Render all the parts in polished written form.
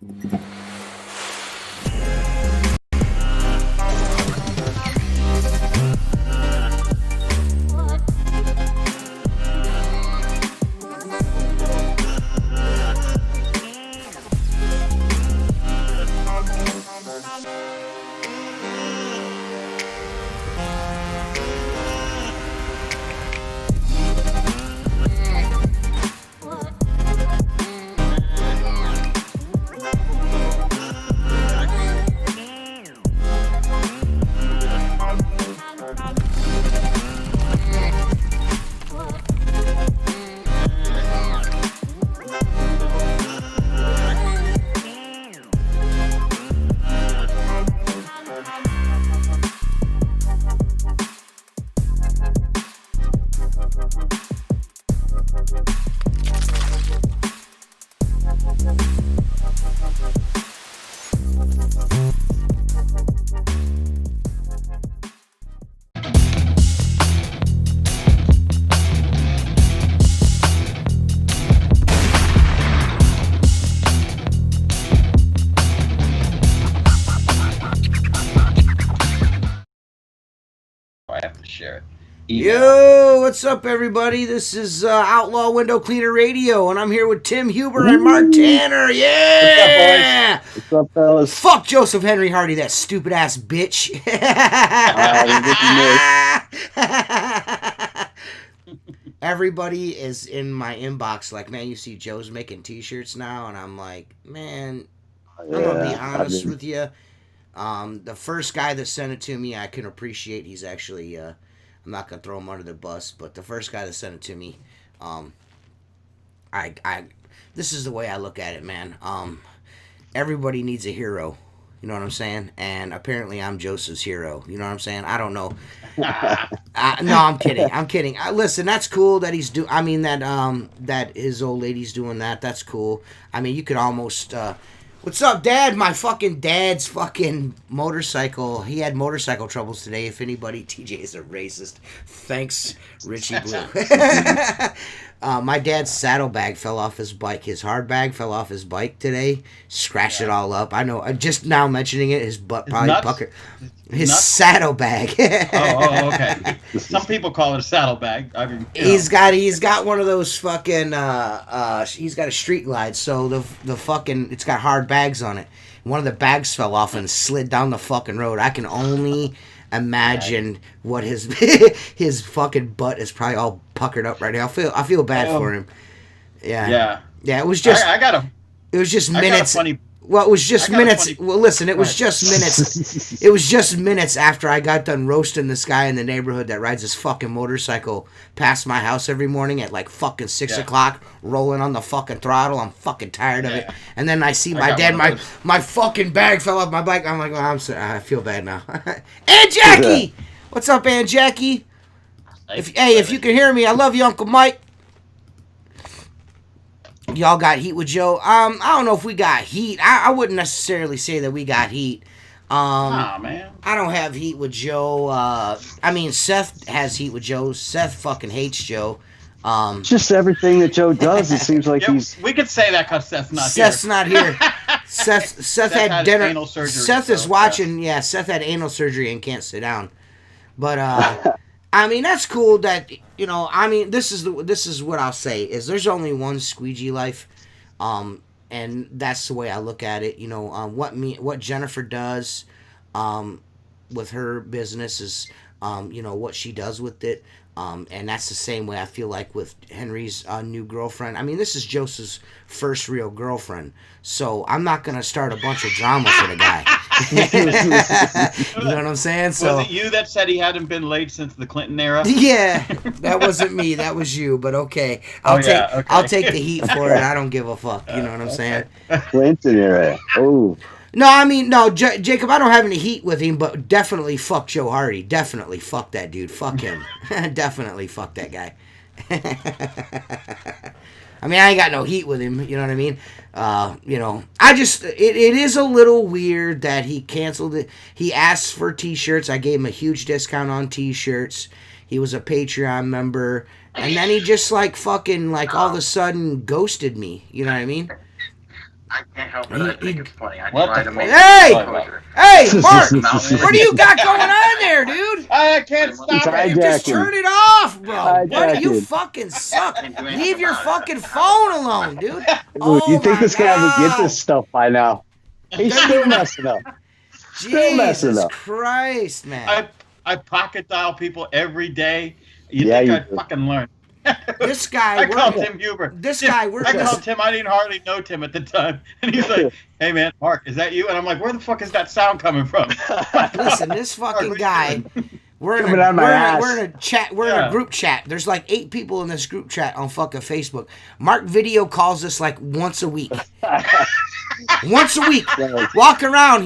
I have to share it. Yo, what's up, everybody? This is Outlaw Window Cleaner Radio, and I'm here with Tim Huber and Mark Tanner. Yeah! What's up, fellas? Fuck Joseph Henry Hardy, that stupid ass bitch. Everybody is in my inbox like, man, you see Joe's making t-shirts now, and I'm like, man, I'm gonna be honest with you. The first guy that sent it to me, I can appreciate. He's actually, I'm not gonna throw him under the bus, but the first guy that sent it to me, this is the way I look at it, man. Everybody needs a hero. You know what I'm saying? And apparently I'm Joseph's hero. You know what I'm saying? I don't know. No, I'm kidding. I'm kidding. Listen, that's cool that he's that his old lady's doing that. That's cool. I mean, you could almost, what's up, Dad? My fucking dad's fucking motorcycle. He had motorcycle troubles today. If anybody, TJ is a racist. Thanks, Richie Blue. My dad's saddlebag fell off his bike. His hard bag fell off his bike today. Scratched it all up. I know. Just now mentioning it, his butt probably puckered. His saddlebag. Okay. Some people call it a saddlebag. I mean, he's got one of those fucking he's got a street glide, so the fucking it's got hard bags on it. One of the bags fell off and slid down the fucking road. I can only imagine what his his fucking butt is probably all puckered up right now. I feel bad for him. Yeah. It was just it was just minutes. Well, it was just minutes. Well, listen, it was just minutes. It was just minutes after I got done roasting this guy in the neighborhood that rides his fucking motorcycle past my house every morning at like fucking 6 o'clock, rolling on the fucking throttle. I'm fucking tired of it. And then I see my dad, my fucking bag fell off my bike. I'm like, well, I'm sorry. I feel bad now. Aunt Jackie! What's up, Aunt Jackie? If you can hear me, I love you, Uncle Mike. Y'all got heat with Joe. I don't know if we got heat. I wouldn't necessarily say that we got heat. Man. I don't have heat with Joe. I mean, Seth has heat with Joe. Seth fucking hates Joe. Just everything that Joe does, it seems like he's... We could say that because Seth's not here. Seth had dinner. Anal surgery, Seth is watching. Yeah, Seth had anal surgery and can't sit down. But I mean, that's cool that, you know, I mean, this is what I'll say, is there's only one Squeegee life, and that's the way I look at it. You know, what Jennifer does with her business is, you know, what she does with it, and that's the same way I feel like with Henry's new girlfriend. I mean, this is Joseph's first real girlfriend, so I'm not going to start a bunch of drama for the guy. You know what I'm saying? So, was it you that said he hadn't been late since the Clinton era? Yeah, that wasn't me. That was you. But okay, I'll take the heat for it. I don't give a fuck. You know what I'm saying? Clinton era. Oh. No, I mean, no, Jacob, I don't have any heat with him, but definitely fuck Joe Hardy. Definitely fuck that dude. Fuck him. Definitely fuck that guy. I mean, I ain't got no heat with him, you know what I mean? You know, it is a little weird that he canceled it. He asked for t-shirts. I gave him a huge discount on t-shirts. He was a Patreon member. And then he just, like, fucking, like, all of a sudden ghosted me. You know what I mean? I can't help it. I think it's funny. I What try the to make Hey! it closer. Hey, Mark! What do you got going on there, dude? I can't stop It's it. You just turn it off, bro. What? You hijacking. fucking suck. Can't do anything Leave your about it. fucking phone alone, dude. Dude, Oh you think my this guy would get God. this stuff by now? He's still messing up. Still messing Jesus up. Christ, man. I pocket dial people every day. You Yeah, think you I'd do. fucking learn? This guy, I called we're, Tim Huber. this Tim- guy, we're I called just, Tim. I didn't hardly know Tim at the time, and he's like, "Hey man, Mark, is that you?" And I'm like, "Where the fuck is that sound coming from?" listen, this fucking Mark, guy, we're in Coming out of my ass. we're in a chat, we're in a Yeah. group chat. There's like 8 people in this group chat on fucking Facebook. Mark video calls us like once a week. Once a week. Walk around,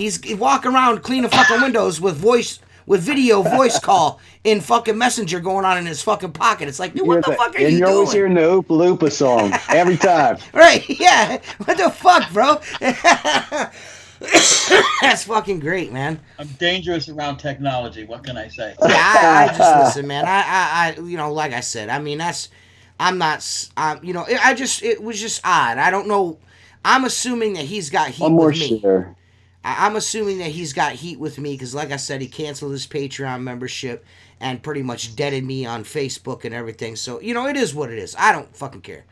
cleaning fucking windows with video voice call in fucking Messenger going on in his fucking pocket. It's like, dude, what the fuck are and you you're always doing? hearing the Oompa Loompa song every time. Right, yeah. What the fuck, bro? That's fucking great, man. I'm dangerous around technology. What can I say? Yeah, I just listen, man. I like I said, I mean, I'm not, it was just odd. I don't know. I'm assuming that he's got heat One more with me. share. I'm assuming that he's got heat with me because, like I said, he canceled his Patreon membership and pretty much deaded me on Facebook and everything. So, it is what it is. I don't fucking care.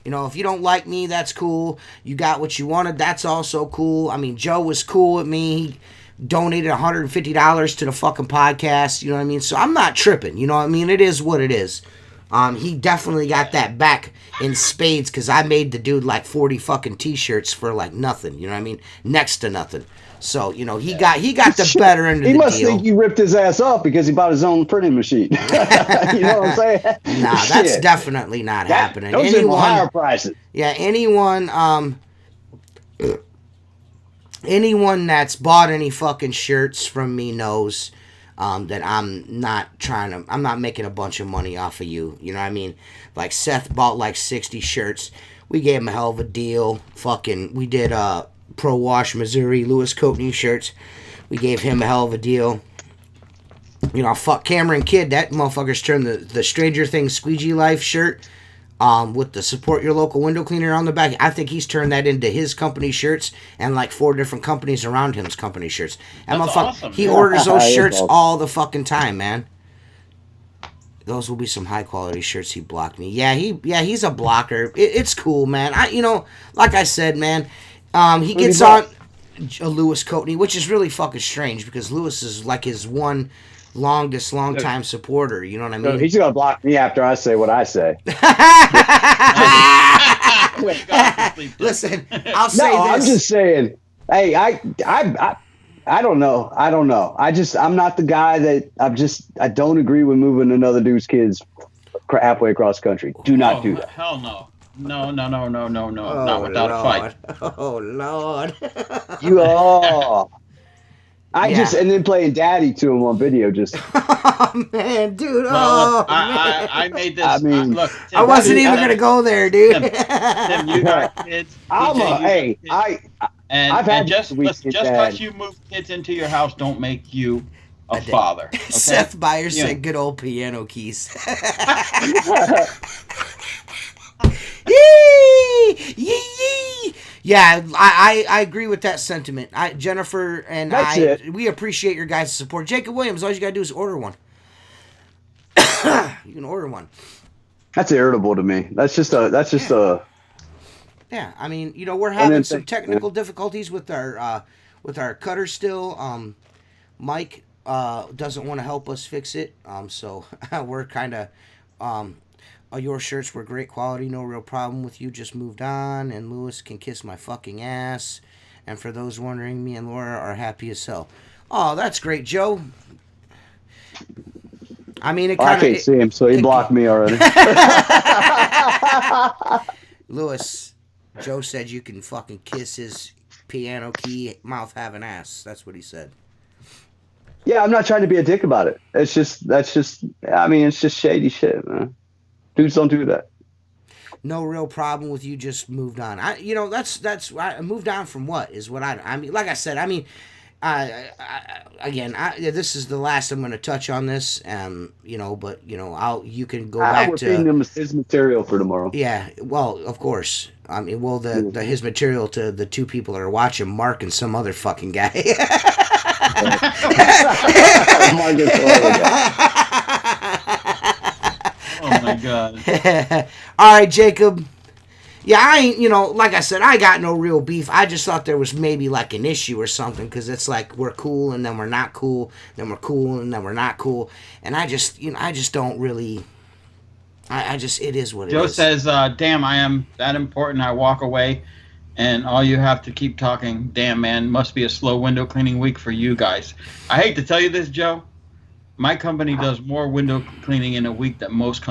If you don't like me, that's cool. You got what you wanted, that's also cool. I mean, Joe was cool with me. He donated $150 to the fucking podcast. You know what I mean? So I'm not tripping. You know what I mean? It is what it is. He definitely got that back in spades because I made the dude like 40 fucking t-shirts for like nothing. You know what I mean? Next to nothing. So, he got the better end of the deal. He must think you ripped his ass off because he bought his own printing machine. You know what I'm saying? Nah, that's definitely not happening. Those are higher prices. Yeah, anyone that's bought any fucking shirts from me knows that I'm not making a bunch of money off of you. You know what I mean? Like Seth bought like 60 shirts. We gave him a hell of a deal. We did Pro Wash Missouri Lewis Coatney shirts. We gave him a hell of a deal. Fuck Cameron Kidd. That motherfucker's turned the Stranger Things Squeegee Life shirt with the support your local window cleaner on the back. I think he's turned that into his company shirts and like 4 different companies around him's company shirts. And That's awesome. He orders those shirts all the fucking time, man. Those will be some high quality shirts. He blocked me. Yeah, he's a blocker. It's cool, man. Like I said, man, he gets on Lewis Coatney, which is really fucking strange because Lewis is like his long time supporter. You know what I mean? So he's gonna block me after I say what I say. Listen, I'll say this. I'm just saying. Hey, I don't know. I'm not the guy that I don't agree with moving another dude's kids halfway across the country. Do not do that. Hell no. No. Not without a fight. Oh, Lord. You all. And then playing daddy to him on video just. Oh, man, dude. Well, Man. I made this. I mean, look, Tim, I wasn't even going to go there, dude. Tim, you got kids. I've had just because you move kids into your house don't make you a father. Okay? Seth Byers said good old piano keys. Yee! Yeah, I agree with that sentiment. Jennifer and we appreciate your guys' support. Jacob Williams, all you gotta do is order one. You can order one. That's irritable to me. That's just a. Yeah, I mean, we're having some technical difficulties with our cutter still. Mike doesn't want to help us fix it. So we're kind of your shirts were great quality, no real problem with you, just moved on, and Lewis can kiss my fucking ass. And for those wondering, me and Laura are happy as hell. Oh, that's great, Joe. I mean, I can't see him, so he blocked me already. Lewis, Joe said you can fucking kiss his piano key mouth having ass. That's what he said. Yeah, I'm not trying to be a dick about it. It's just shady shit, man. Dudes don't do that. No real problem with you, just moved on. I moved on from what is what I mean, like I said, This is the last I'm going to touch on this. But you can go I back was feeding to. him his material for tomorrow. Yeah, well, of course. I mean, well, his material to the two people that are watching, Mark and some other fucking guy. Oh my god. All right, Jacob. Yeah, I ain't, like I said, I got no real beef. I just thought there was maybe like an issue or something, because it's like we're cool and then we're not cool, then we're cool and then we're not cool, and I just don't really. It is what it is. Joe says, "Damn, I am that important. I walk away, and all you have to keep talking. Damn, man, must be a slow window cleaning week for you guys. I hate to tell you this, Joe. My company does more window cleaning in a week than most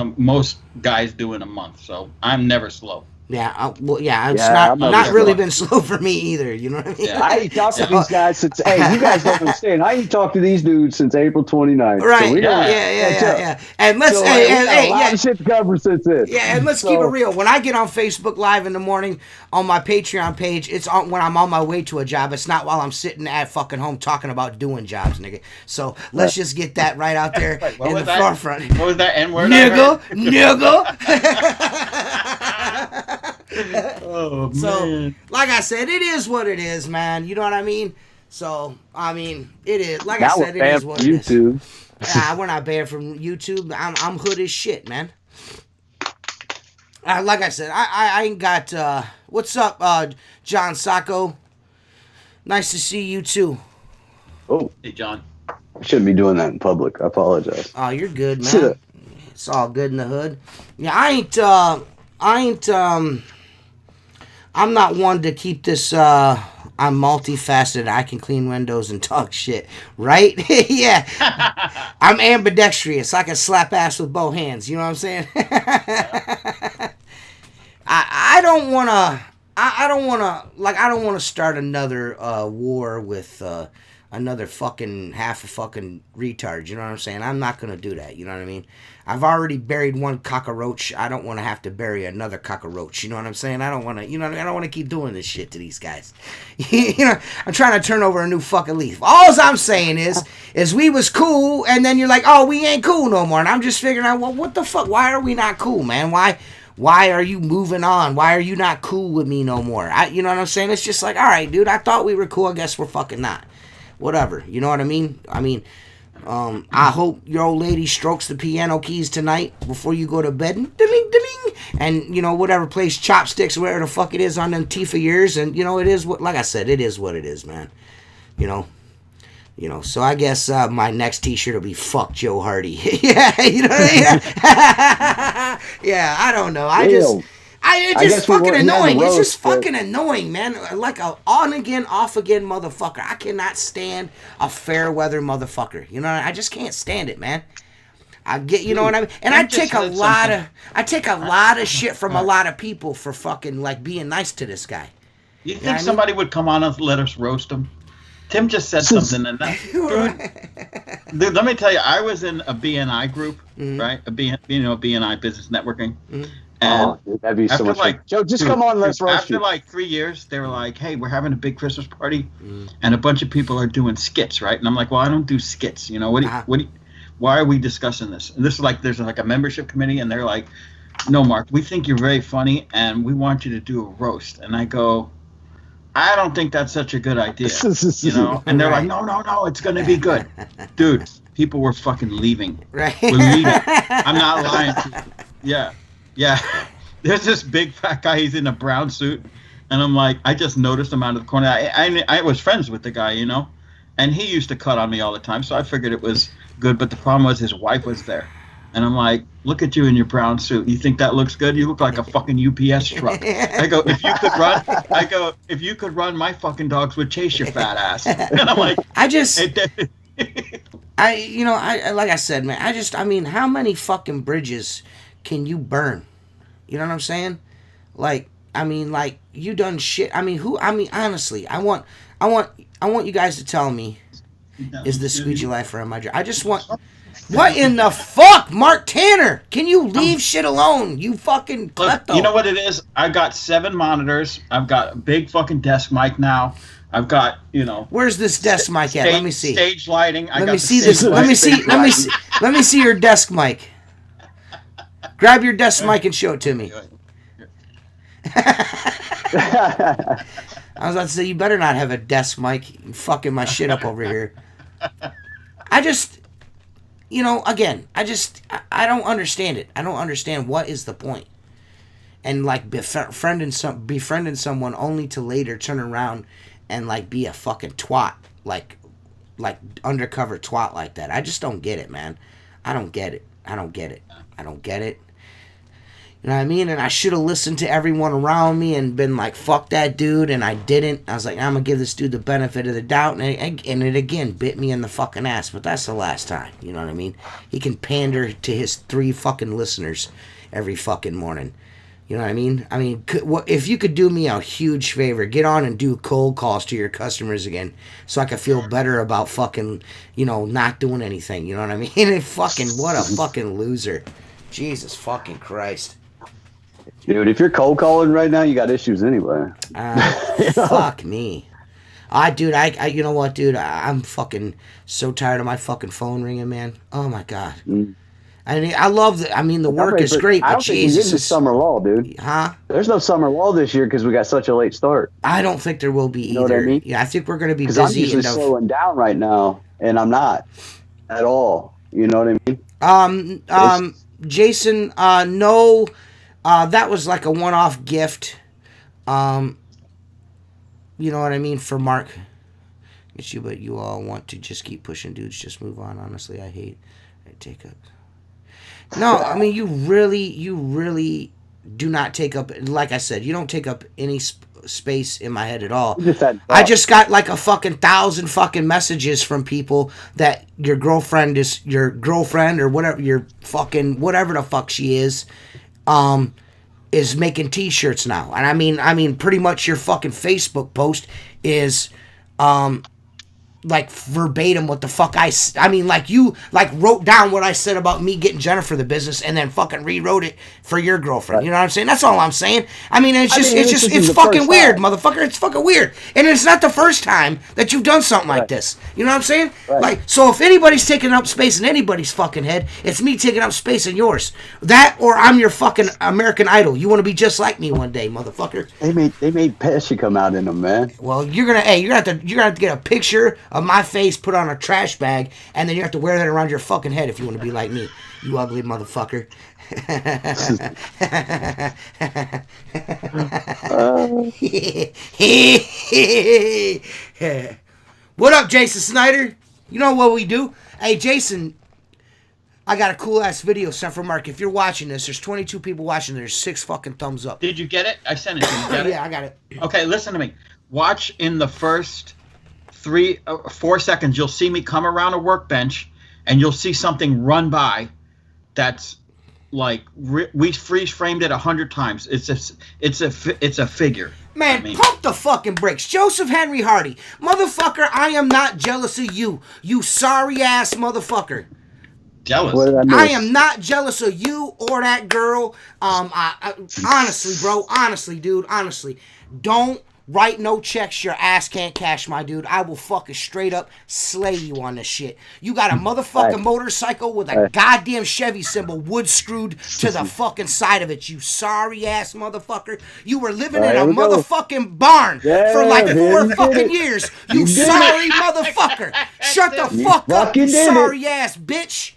guys do in a month. So I'm never slow." Yeah, it's not really been slow for me either. You know what I mean? Yeah. I ain't talked to these guys since. Hey, you guys don't understand. I ain't talked to these dudes since April 29th. Right? So Yeah. And let's a lot of shit to cover since then. Yeah, and let's keep it real. When I get on Facebook Live in the morning on my Patreon page, it's on when I'm on my way to a job. It's not while I'm sitting at fucking home talking about doing jobs, nigga. So let's just get that right out there in the forefront. What was that N-word? Nigga. Oh, So, man. like I said, it is what it is, man. You know what I mean? So, I mean, it is. Like That I said, was it bad is for what it is. YouTube. We're not banned from YouTube. I'm hood as shit, man. Like I said, I ain't got. What's up, John Sacco? Nice to see you too. Oh, Hey, John. I shouldn't be doing that in public. I apologize. Oh, you're good, man. Should've. It's all good in the hood. Yeah, I'm not one to keep this. I'm multifaceted. I can clean windows and talk shit, right? Yeah. I'm ambidextrous. I can slap ass with both hands. You know what I'm saying? I don't want to. I don't want to start another war with another fucking half a fucking retard. You know what I'm saying? I'm not gonna do that. You know what I mean? I've already buried one cockroach. I don't want to have to bury another cockroach. You know what I'm saying? I don't want to. You know, I don't want to keep doing this shit to these guys. I'm trying to turn over a new fucking leaf. All I'm saying is we was cool, and then you're like, oh, we ain't cool no more. And I'm just figuring out, well, what the fuck? Why are we not cool, man? Why are you moving on? Why are you not cool with me no more? You know what I'm saying? It's just like, all right, dude, I thought we were cool. I guess we're fucking not. Whatever. You know what I mean? I hope your old lady strokes the piano keys tonight before you go to bed. And ding. And, whatever plays chopsticks, whatever the fuck it is on them teeth of yours. And, it is what, like I said, it is what it is, man. So I guess my next T-shirt will be "Fuck Joe Hardy." Yeah, you know what I mean? Yeah, I don't know. It's just fucking annoying. It's just fucking annoying, man. Like a on again, off again motherfucker. I cannot stand a fair weather motherfucker. You know, I just can't stand it, man. I get, you know what I mean? And I take a lot of shit from a lot of people for fucking like being nice to this guy. You think somebody would come on and let us roast him? Tim just said something, and that, dude, let me tell you, I was in a BNI group, right? BNI business networking. Mm-hmm. And that'd be so much fun. Joe, just come on, let's roast you. After like 3 years, they were like, "Hey, we're having a big Christmas party, and a bunch of people are doing skits, right?" And I'm like, "Well, I don't do skits. Why are we discussing this?" And this is like, there's like a membership committee, and they're like, "No, Mark, we think you're very funny, and we want you to do a roast." And I go, I don't think that's such a good idea, And they're like, no, it's going to be good. Dude, people were fucking leaving. Right. We're leaving. I'm not lying to you. Yeah. There's this big fat guy. He's in a brown suit. And I'm like, I just noticed him out of the corner. I was friends with the guy, and he used to cut on me all the time. So I figured it was good. But the problem was his wife was there. And I'm like, look at you in your brown suit. You think that looks good? You look like a fucking UPS truck. I go, if you could run, my fucking dogs would chase your fat ass. And I'm like, like I said, man, how many fucking bridges can you burn? You know what I'm saying? You done shit. Honestly, I want you guys to tell me, is the squeegee life around my job? What in the fuck, Mark Tanner? Can you leave shit alone? You fucking Look, klepto. you know what it is? I've got 7 monitors. I've got a big fucking desk mic now. I've got, Where's this desk mic at? Let me see. Stage lighting. Let me see this. Let me see. Let me see. Let me see your desk mic. Grab your desk mic and show it to me. I was about to say, you better not have a desk mic. You're fucking my shit up over here. I just, again, I don't understand it. I don't understand what is the point. And like befriending someone only to later turn around and like be a fucking twat, like undercover twat like that. I just don't get it, man. I don't get it. I don't get it. I don't get it. You know what I mean? And I should have listened to everyone around me and been like, fuck that dude, and I didn't. I was like, I'm going to give this dude the benefit of the doubt, and it again bit me in the fucking ass, but that's the last time. You know what I mean? He can pander to his 3 fucking listeners every fucking morning. You know what I mean? I mean, if you could do me a huge favor, get on and do cold calls to your customers again so I could feel better about fucking, not doing anything. You know what I mean? And fucking, what a fucking loser. Jesus fucking Christ. Dude, if you're cold calling right now, you got issues anyway. Fuck me. Dude, you know what, dude? I'm fucking so tired of my fucking phone ringing, man. Oh my God. I mean, I love the work is great, but Jesus. This is summer lull, dude. Huh? There's no summer lull this year because we got such a late start. I don't think there will be either. You know what I mean? Yeah, I think we're going to be busy. I'm usually slowing down right now, and I'm not at all. You know what I mean? Jason, no. That was like a one-off gift. You know what I mean, for Mark. It's you, but you all want to just keep pushing dudes. Just move on. Honestly, I take up. No, I mean, you really do not take up. Like I said, you don't take up any space in my head at all. I just got like a fucking 1,000 fucking messages from people that your girlfriend is your girlfriend or whatever, your fucking whatever the fuck she is making t-shirts now. And I mean pretty much your fucking Facebook post is like verbatim what the fuck I mean, like you like wrote down what I said about me getting Jennifer the business and then fucking rewrote it for your girlfriend. Right. You know what I'm saying? That's all I'm saying. I mean, it's fucking weird, motherfucker. It's fucking weird. And it's not the first time that you've done something like this. You know what I'm saying? Right. Like, so if anybody's taking up space in anybody's fucking head, it's me taking up space in yours. That or I'm your fucking American Idol. You want to be just like me one day, motherfucker. They made Pesci come out in them, man. Well, you're gonna have to get a picture of my face put on a trash bag, and then you have to wear that around your fucking head if you want to be like me, you ugly motherfucker. What up, Jason Snyder? You know what we do? Hey, Jason, I got a cool ass video sent from Mark. If you're watching this, there's 22 people watching. There's 6 fucking thumbs up. Did you get it? I sent it to you. Get it? Yeah, I got it. Okay, listen to me. Watch in the first 4 seconds. You'll see me come around a workbench, and you'll see something run by. That's like we freeze framed it 100 times. It's a figure. Man, pump the fucking brakes. Joseph Henry Hardy. Motherfucker, I am not jealous of you. You sorry ass motherfucker. Jealous? I am not jealous of you or that girl. Honestly, bro. Honestly, dude. Honestly. Don't write no checks your ass can't cash, my dude. I will fucking straight up slay you on this shit. You got a motherfucking motorcycle with a goddamn Chevy symbol wood screwed to the fucking side of it, you sorry ass motherfucker. You were living in a motherfucking barn for like 4 fucking years. You sorry motherfucker. Shut the fuck up, you sorry ass bitch.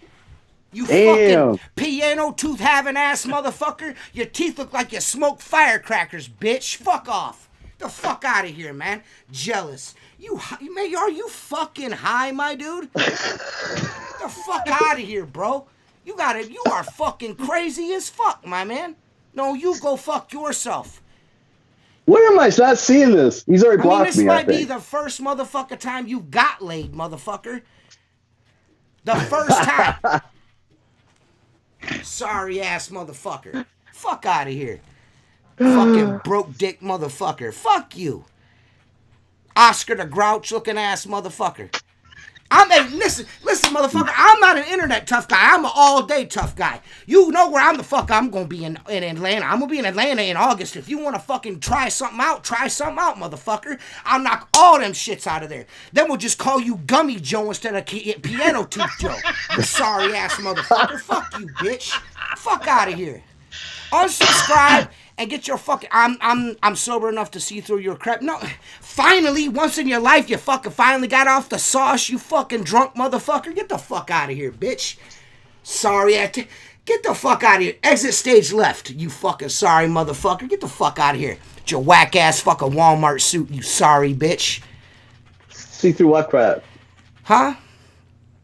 You fucking piano tooth having ass motherfucker. Your teeth look like you smoked firecrackers, bitch. Fuck off. The fuck out of here, man. Jealous. Man, are you fucking high, my dude? The fuck out of here, bro. You are fucking crazy as fuck, my man. No, you go fuck yourself. Where am I not seeing this? He's already blocked me. This might be the first motherfucker time you got laid, motherfucker. The first time. Sorry ass motherfucker. Fuck out of here. Fucking broke dick motherfucker. Fuck you. Oscar the Grouch looking ass motherfucker. Listen, motherfucker. I'm not an internet tough guy. I'm an all-day tough guy. You know where I'm gonna be in Atlanta. I'm gonna be in Atlanta in August. If you wanna fucking try something out, motherfucker. I'll knock all them shits out of there. Then we'll just call you Gummy Joe instead of Piano Tooth Joe. You sorry ass motherfucker. Fuck you, bitch. Fuck out of here. Unsubscribe and get your fucking. I'm sober enough to see through your crap. No, finally, once in your life, you fucking finally got off the sauce. You fucking drunk motherfucker. Get the fuck out of here, bitch. Sorry, get the fuck out of here. Exit stage left. You fucking sorry motherfucker. Get the fuck out of here. With your whack ass fucking Walmart suit. You sorry bitch. See through what crap? Huh?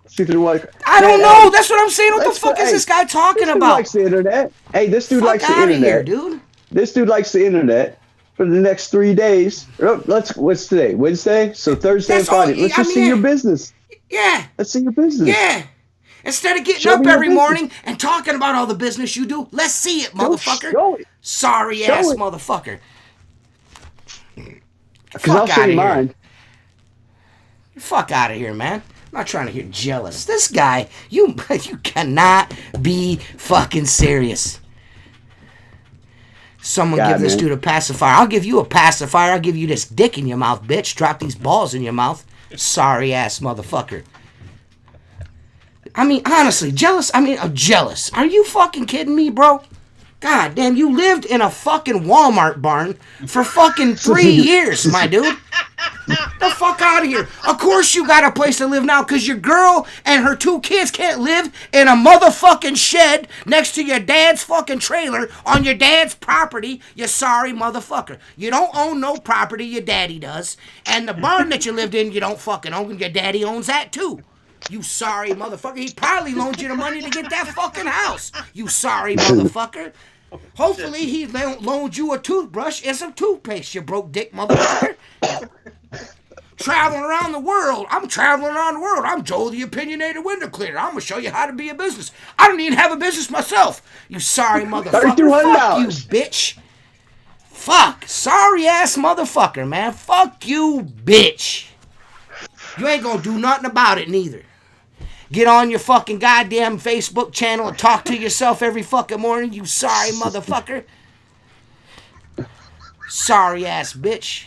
See through what? I don't know. That's what I'm saying. What the fuck is this guy talking about? Likes the internet. Hey, this dude likes the internet. internet. Here, dude. This dude likes the internet for the next 3 days. What's today? Wednesday? So Thursday and Friday. Let's just see your business. Yeah. Let's see your business. Yeah. Instead of getting up every morning and talking about all the business you do, let's see it, motherfucker. Show it. Sorry ass motherfucker. Because I'll show you mine. Fuck out of here, man. I'm not trying to hear jealous. This guy, you cannot be fucking serious. Someone give this dude a pacifier. I'll give you a pacifier. I'll give you this dick in your mouth, bitch. Drop these balls in your mouth. Sorry ass motherfucker. I mean, honestly, jealous. I'm jealous. Are you fucking kidding me, bro? God damn, you lived in a fucking Walmart barn for fucking 3 years, my dude. The fuck out of here. Of course you got a place to live now because your girl and her 2 kids can't live in a motherfucking shed next to your dad's fucking trailer on your dad's property, you sorry motherfucker. You don't own no property, your daddy does. And the barn that you lived in, you don't fucking own. Your daddy owns that too. You sorry motherfucker. He probably loaned you the money to get that fucking house. You sorry motherfucker. Hopefully he loaned you a toothbrush and some toothpaste, you broke dick motherfucker. Traveling around the world. I'm traveling around the world. I'm Joe the Opinionated Window Cleaner. I'm going to show you how to be a business. I don't even have a business myself. You sorry motherfucker. Fuck you, bitch. Fuck. Sorry ass motherfucker, man. Fuck you, bitch. You ain't going to do nothing about it neither. Get on your fucking goddamn Facebook channel and talk to yourself every fucking morning, you sorry motherfucker. Sorry ass bitch.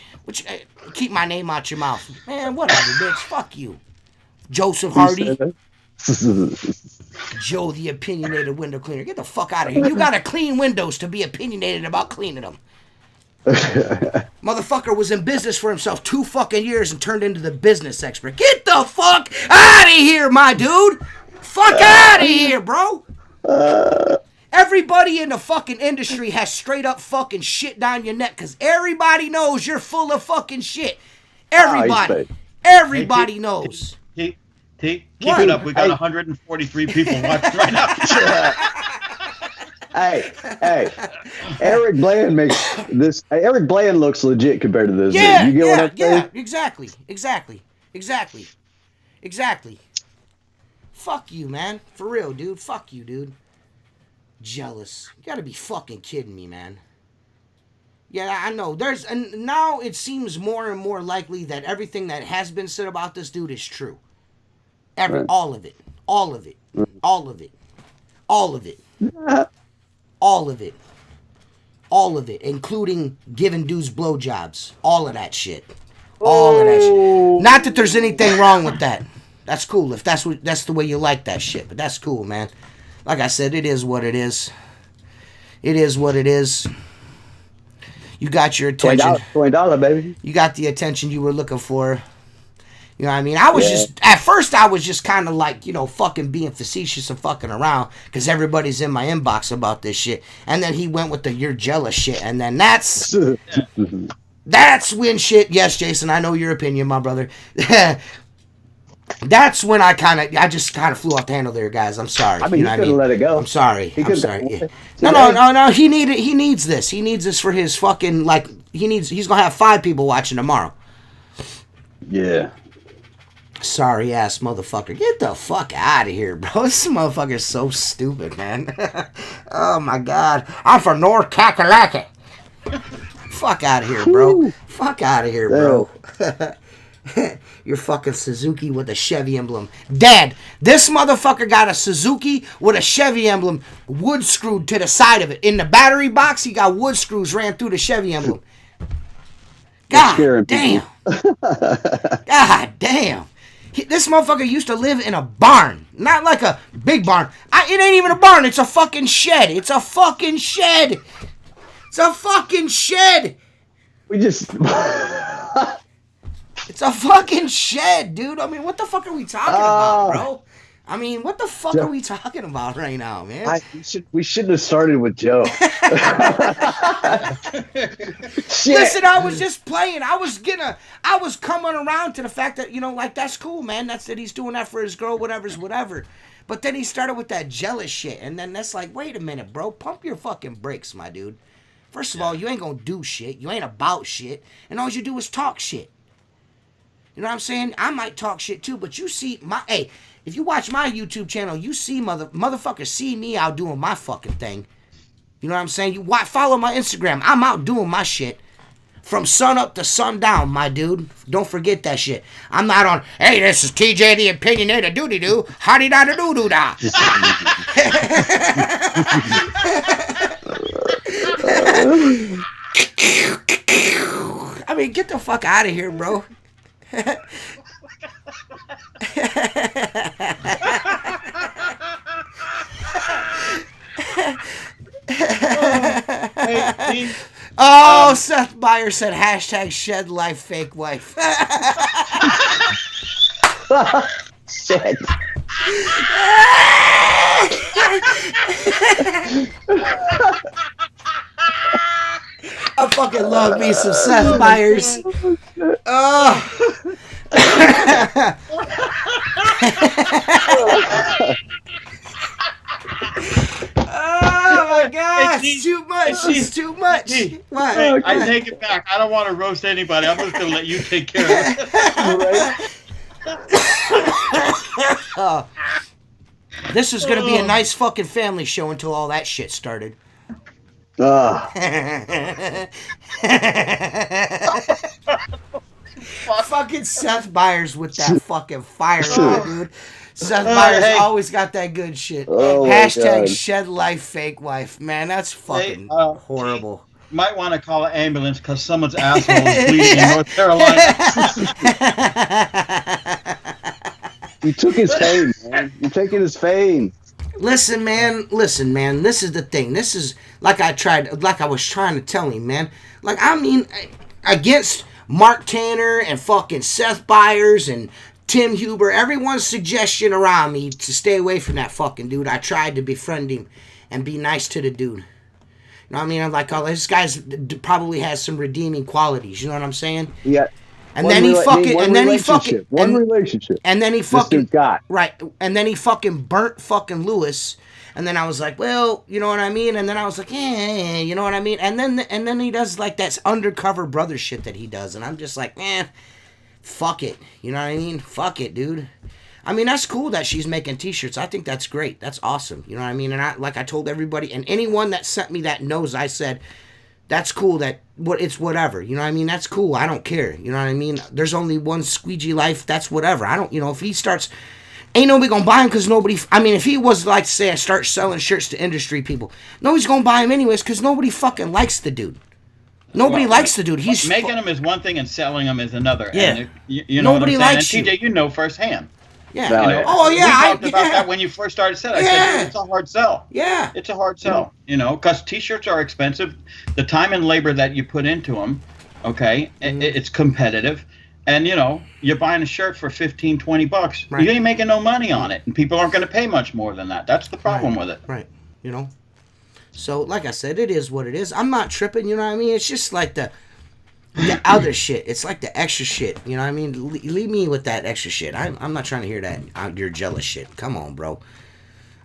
Keep my name out your mouth. Man, whatever, bitch. Fuck you. Joseph Hardy. Joe the Opinionated Window Cleaner. Get the fuck out of here. You gotta clean windows to be opinionated about cleaning them. Motherfucker was in business for himself 2 fucking years and turned into the business expert. Get the fuck out of here, my dude. Fuck out of here, bro. Everybody in the fucking industry has straight up fucking shit down your neck because everybody knows you're full of fucking shit. Everybody. Everybody knows. Keep it up. We got 143 people watching right now. Hey, Eric Bland makes this. Eric Bland looks legit compared to this. Yeah, you get what I'm saying? Exactly. Fuck you, man. For real, dude. Fuck you, dude. Jealous. You gotta be fucking kidding me, man. Yeah, I know. And now it seems more and more likely that everything that has been said about this dude is true. All of it. All of it, including giving dudes blowjobs. All of that shit. Not that there's anything wrong with that. That's cool if that's the way you like that shit. But that's cool, man. Like I said, it is what it is. You got your attention. $20, baby. You got the attention you were looking for. You know what I mean? At first I was just kind of like, fucking being facetious and fucking around because everybody's in my inbox about this shit. And then he went with the you're jealous shit. And then that's when shit, yes, Jason, I know your opinion, my brother. That's when I just kind of flew off the handle there, guys. I'm sorry. I mean, you couldn't let it go. I'm sorry. Yeah. No. He needs this. He needs this for his fucking, he's going to have 5 people watching tomorrow. Yeah. Sorry ass motherfucker. Get the fuck out of here, bro. This motherfucker's so stupid, man. Oh my god. I'm from North Kakalaki. Fuck out of here, bro. Fuck out of here, bro. Your fucking Suzuki with a Chevy emblem. Dad, this motherfucker got a Suzuki with a Chevy emblem wood screwed to the side of it. In the battery box, he got wood screws ran through the Chevy emblem. God damn. God damn. This motherfucker used to live in a barn. Not like a big barn. It ain't even a barn. It's a fucking shed. It's a fucking shed. It's a fucking shed. We just... It's a fucking shed, dude. I mean, what the fuck are we talking about, bro? I mean, what the fuck are we talking about right now, man? We shouldn't have started with Joe. Listen, I was just playing. I was coming around to the fact that, you know, like, that's cool, man. That's that he's doing that for his girl, whatever's whatever. But then he started with that jealous shit. And then that's like, wait a minute, bro. Pump your fucking brakes, my dude. First of all, you ain't gonna do shit. You ain't about shit. And all you do is talk shit. You know what I'm saying? I might talk shit too, but you see hey, if you watch my YouTube channel, you see motherfuckers see me out doing my fucking thing. You know what I'm saying? You follow my Instagram. I'm out doing my shit. From sun up to sundown, my dude. Don't forget that shit. I'm not on, hey, this is TJ the Opinionator Doody-Doo. Howdy-da-da-doo-doo-da. I mean, get the fuck out of here, bro. Hey, Seth Meyer said hashtag shed life fake wife. Shit. I fucking love me some Seth Meyers. Oh. Oh my God! It's too much. It's too much. What? Hey, I take it back. I don't want to roast anybody. I'm just gonna let you take care of it. Oh. This is gonna be a nice fucking family show until all that shit started. Fucking Seth Meyers with that fucking fire, dude. Seth Meyers always got that good shit. Hashtag shed life fake wife. Man, that's fucking horrible. Might want to call an ambulance because someone's asshole is bleeding in North Carolina. You took his fame, man. You're taking his fame. Listen, man. This is the thing. This is like I was trying to tell him, man. Like, I mean, against Mark Tanner and fucking Seth Meyers and Tim Huber, everyone's suggestion around me to stay away from that fucking dude. I tried to befriend him and be nice to the dude. You know what I mean? I'm like, oh, this guy's probably has some redeeming qualities. You know what I'm saying? Yeah. And then he fucking got right. And then he fucking burnt fucking Lewis. And then I was like, well, you know what I mean? And then I was like, you know what I mean? And then he does like that undercover brother shit that he does. And I'm just like, fuck it. You know what I mean? Fuck it, dude. I mean, that's cool that she's making t-shirts. I think that's great. That's awesome. You know what I mean? And I told everybody, and anyone that sent me that knows, I said, that's cool it's whatever. You know what I mean? That's cool. I don't care. You know what I mean? There's only one Squeegee life. That's whatever. I don't, if he starts, ain't nobody gonna buy him because nobody, I mean, if he was like, say, I start selling shirts to industry people, nobody's gonna buy him anyways because nobody fucking likes the dude. Nobody likes the dude. He's making them is one thing and selling them is another. Yeah. And you know nobody what I'm likes saying? And TJ, you know firsthand. Yeah. We talked about that when you first started selling. I said, it's a hard sell. Yeah. It's a hard sell, because t-shirts are expensive. The time and labor that you put into them, it's competitive. And, you're buying a shirt for $15-$20. Right. You ain't making no money on it. And people aren't going to pay much more than that. That's the problem with it. Right. So, like I said, it is what it is. I'm not tripping, you know what I mean? It's just like the other shit. It's like the extra shit. You know what I mean? Leave me with that extra shit. I'm not trying to hear that. You're jealous shit. Come on, bro.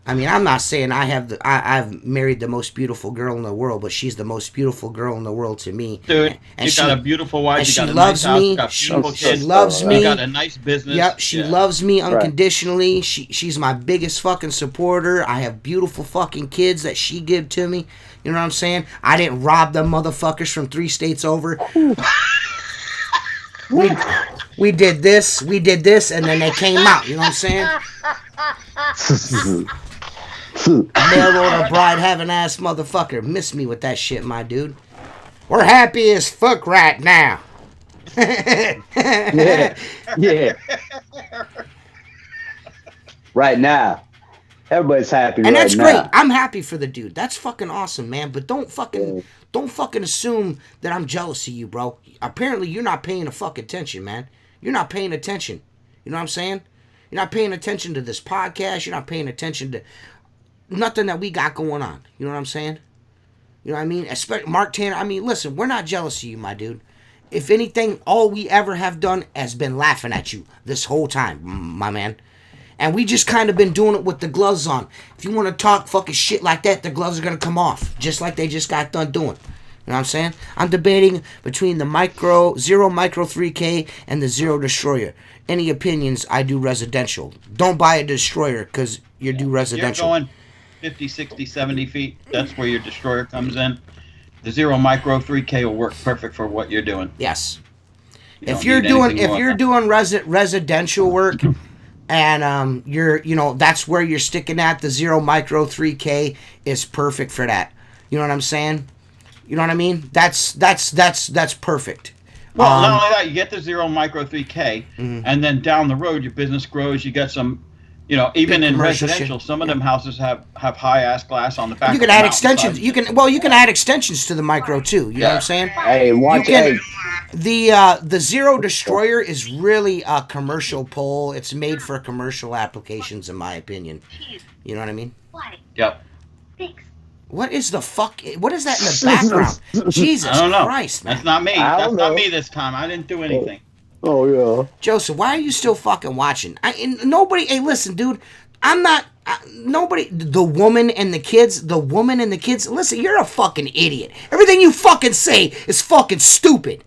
I mean, I'm not saying I've married the most beautiful girl in the world, but she's the most beautiful girl in the world to me. Dude, you got a beautiful wife. You got a nice house. You got beautiful kids. She loves me. You got a nice business. Yep, she loves me unconditionally. Right. She's my biggest fucking supporter. I have beautiful fucking kids that she give to me. You know what I'm saying? I didn't rob them motherfuckers from 3 states over. we did this, and then they came out. You know what I'm saying? Mail order bride having ass motherfucker. Miss me with that shit, my dude. We're happy as fuck right now. Yeah. Right now. Everybody's happy And right that's now. great. I'm happy for the dude. That's fucking awesome, man. But don't fucking assume that I'm jealous of you, bro. Apparently you're not paying a fucking attention, man. You're not paying attention. You know what I'm saying? You're not paying attention to this podcast. You're not paying attention to nothing that we got going on. You know what I'm saying? You know what I mean? Especially Mark Tanner. I mean, listen, we're not jealous of you, my dude. If anything, all we ever have done has been laughing at you this whole time, my man. And we just kind of been doing it with the gloves on. If you want to talk fucking shit like that, the gloves are going to come off. Just like they just got done doing. You know what I'm saying? I'm debating between the Zero Micro 3K and the Zero Destroyer. Any opinions, I do residential. Don't buy a Destroyer because you do residential. You're going 50, 60, 70 feet. That's where your Destroyer comes in. The Zero Micro 3K will work perfect for what you're doing. Yes. If you're doing residential work and that's where you're sticking at, the Zero Micro 3K is perfect for that. You know what I'm saying? You know what I mean? That's perfect. Well, not only that, you get the Zero Micro 3K, and then down the road, your business grows. You get some, even in residential, some of them houses have high ass glass on the back. You can add extensions. You can add extensions to the Micro too. You know what I'm saying? Hey, watch it. The Zero Destroyer is really a commercial pole. It's made for commercial applications, in my opinion. You know what I mean? Yep. What is the fuck? What is that in the background? Jesus I don't know. Christ, man. That's not me. That's not me this time. I didn't do anything. Oh yeah. Joseph, why are you still fucking watching? Nobody. Hey, listen, dude. I'm not. Nobody. The woman and the kids. Listen, you're a fucking idiot. Everything you fucking say is fucking stupid.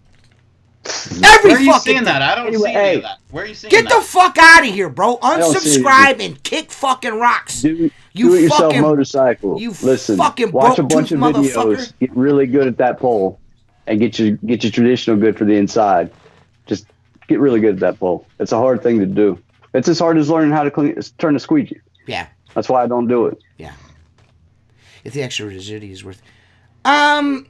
Where are you seeing that? I don't see any of that. Where are you seeing that? Get the fuck out of here, bro. Unsubscribe and kick fucking rocks. Do it yourself motorcycle. Listen, watch a bunch of videos. Get really good at that pole, and get your traditional good for the inside. Just get really good at that pole. It's a hard thing to do. It's as hard as learning how to turn a squeegee. Yeah. That's why I don't do it. Yeah. If the extra rigidity is worth. That's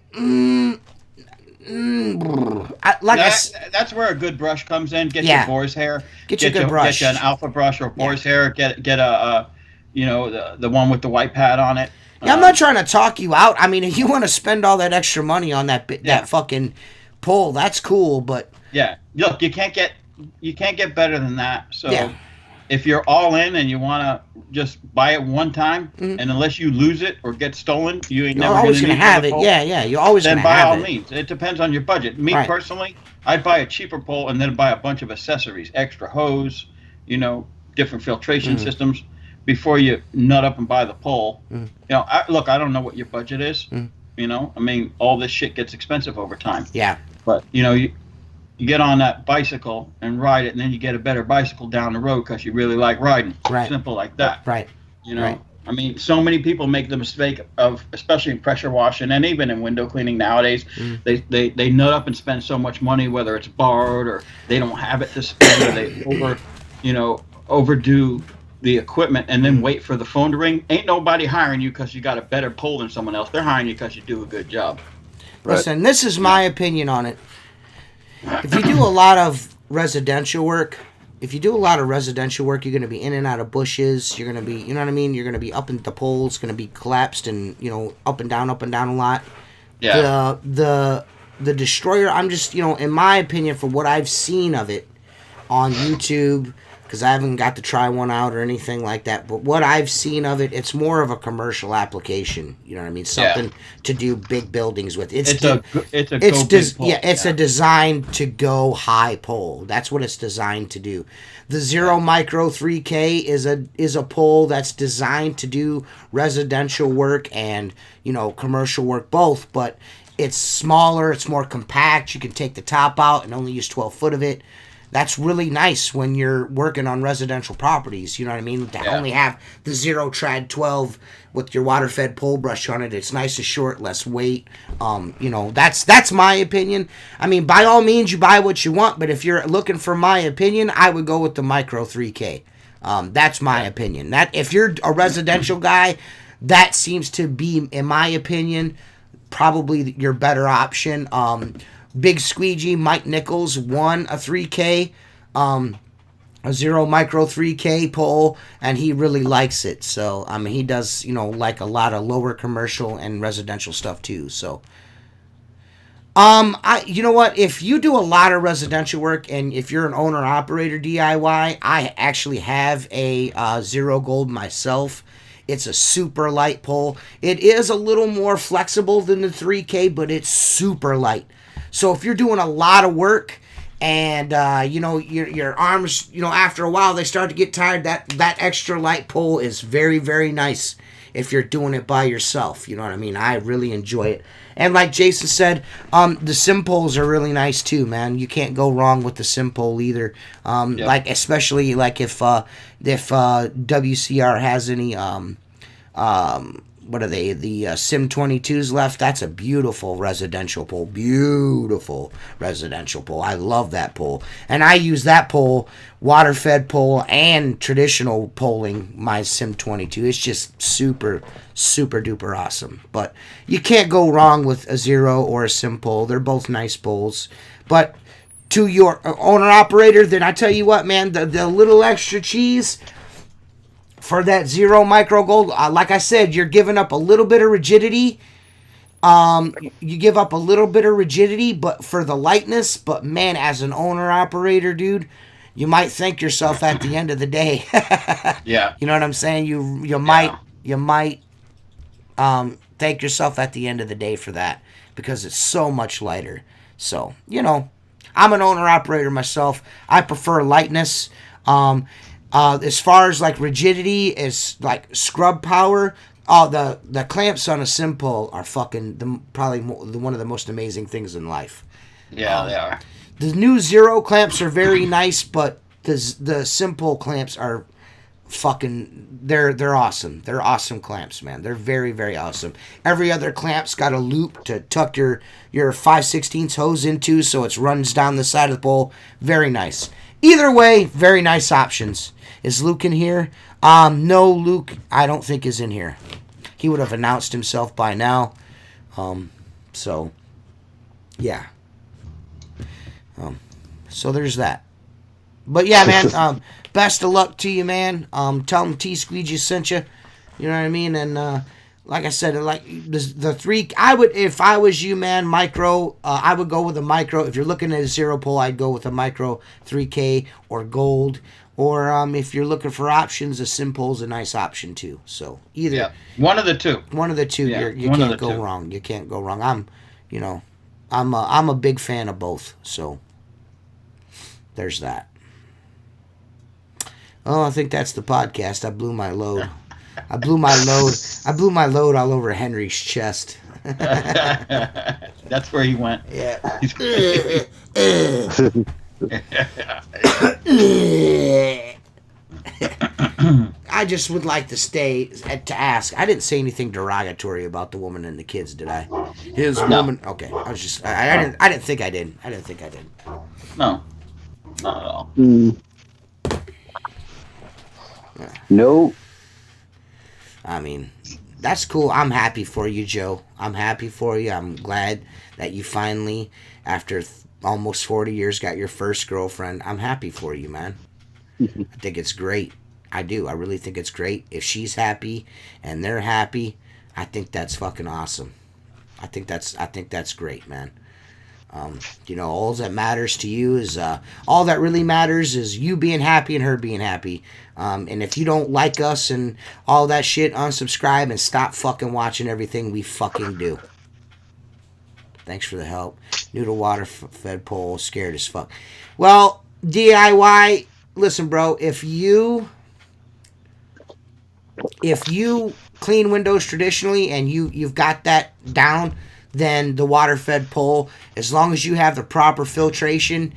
where a good brush comes in. Get your boar's hair. Get your good brush. Get you an alpha brush or boar's hair. Get a the one with the white pad on it. Yeah, I'm not trying to talk you out. I mean, if you want to spend all that extra money on that fucking pole, that's cool. But yeah, look, you can't get better than that. So if you're all in and you want to just buy it one time, and unless you lose it or get stolen, you're never always gonna have it. Pole, yeah, you're always gonna have it. Then by all means, it depends on your budget. Me personally, I'd buy a cheaper pole and then buy a bunch of accessories, extra hose, different filtration systems before you nut up and buy the pole. I don't know what your budget is. I mean, all this shit gets expensive over time. Yeah. But you get on that bicycle and ride it, and then you get a better bicycle down the road because you really like riding. Right. Simple like that. Right. Right. I mean, so many people make the mistake of, especially in pressure washing and even in window cleaning nowadays, they nut up and spend so much money, whether it's borrowed or they don't have it to spend, or they overdo the equipment and then wait for the phone to ring. Ain't nobody hiring you because you got a better pole than someone else. They're hiring you because you do a good job. Right. Listen, this is my opinion on it. If you do a lot of residential work, you're going to be in and out of bushes. You're going to be, you know what I mean? You're going to be up in the poles, going to be collapsed and, up and down a lot. Yeah. The Destroyer, I'm just, in my opinion, from what I've seen of it on YouTube, because I haven't got to try one out or anything like that, but what I've seen of it, it's more of a commercial application. You know what I mean? Something to do big buildings with. It's a design to go high pole. That's what it's designed to do. The Zero Micro 3K is a pole that's designed to do residential work and commercial work both, but it's smaller, it's more compact. You can take the top out and only use 12 foot of it. That's really nice when you're working on residential properties. You know what I mean? To only have the 0 trad 12 with your water fed pole brush on it. It's nice and short, less weight. That's my opinion. I mean, by all means, you buy what you want. But if you're looking for my opinion, I would go with the Micro 3K. That's my opinion. That if you're a residential guy, that seems to be, in my opinion, probably your better option. Big Squeegee, Mike Nichols, won a 3K, a 0 Micro 3K pole, and he really likes it. So, I mean, he does, like a lot of lower commercial and residential stuff too. So, you know what? If you do a lot of residential work, and if you're an owner operator DIY, I actually have a 0 Gold myself. It's a super light pole. It is a little more flexible than the 3K, but it's super light. So if you're doing a lot of work and, your arms, after a while they start to get tired, that extra light pole is very, very nice if you're doing it by yourself. You know what I mean? I really enjoy it. And like Jason said, the sim poles are really nice too, man. You can't go wrong with the sim pole either. Like, especially like if WCR has any, what are they? The Sim 22s left. That's a beautiful residential pole. Beautiful residential pole. I love that pole. And I use that pole, water fed pole, and traditional poling, my Sim 22. It's just super, super duper awesome. But you can't go wrong with a 0 or a Sim pole. They're both nice poles. But to your owner operator, then I tell you what, man, the little extra cheese for that 0 Micro Gold, like I said, you're giving up a little bit of rigidity. You give up a little bit of rigidity, but for the lightness. But man, as an owner operator, dude, you might thank yourself at the end of the day. Yeah. You know what I'm saying? You might thank yourself at the end of the day for that, because it's so much lighter. So, I'm an owner operator myself. I prefer lightness. As far as like rigidity, is like scrub power. The clamps on a sim pole are fucking probably one of the most amazing things in life. Yeah, they are. The new 0 clamps are very nice, but the sim pole clamps are fucking, they're awesome. They're awesome clamps, man. They're very, very awesome. Every other clamp's got a loop to tuck your 5/16 hose into, so it runs down the side of the pole. Very nice. Either way, very nice options. Is Luke in here? No, Luke, I don't think is in here. He would have announced himself by now. So, yeah. So there's that. But yeah, man, best of luck to you, man. Tell him T Squeegee sent you. You know what I mean? And like I said, like the 3, if I was you, man, Micro, I would go with a Micro. If you're looking at a 0 pole, I'd go with a Micro 3K or Gold. Or if you're looking for options, a sim pole's a nice option too. So either one of the two. One of the two. Yeah, you can't go wrong. You can't go wrong. I'm a big fan of both. So there's that. Oh, I think that's the podcast. I blew my load. I blew my load all over Henry's chest. That's where he went. Yeah. I just would like to ask. I didn't say anything derogatory about the woman and the kids, did I? His woman. Okay. I was just. I didn't think I did. No. Not at all. No. I mean, that's cool. I'm happy for you, Joe. I'm happy for you. I'm glad that you finally, after almost 40 years, got your first girlfriend. I'm happy for you, man. I think it's great. I do. I really think it's great. If she's happy and they're happy, I think that's fucking awesome. I think that's great, man. All that matters to you is all that really matters is you being happy and her being happy. And if you don't like us and all that shit, unsubscribe and stop fucking watching everything we fucking do. Thanks for the help. Noodle water fed pole, scared as fuck. Well, DIY, listen, bro, if you clean windows traditionally and you've got that down, then the water fed pole, as long as you have the proper filtration,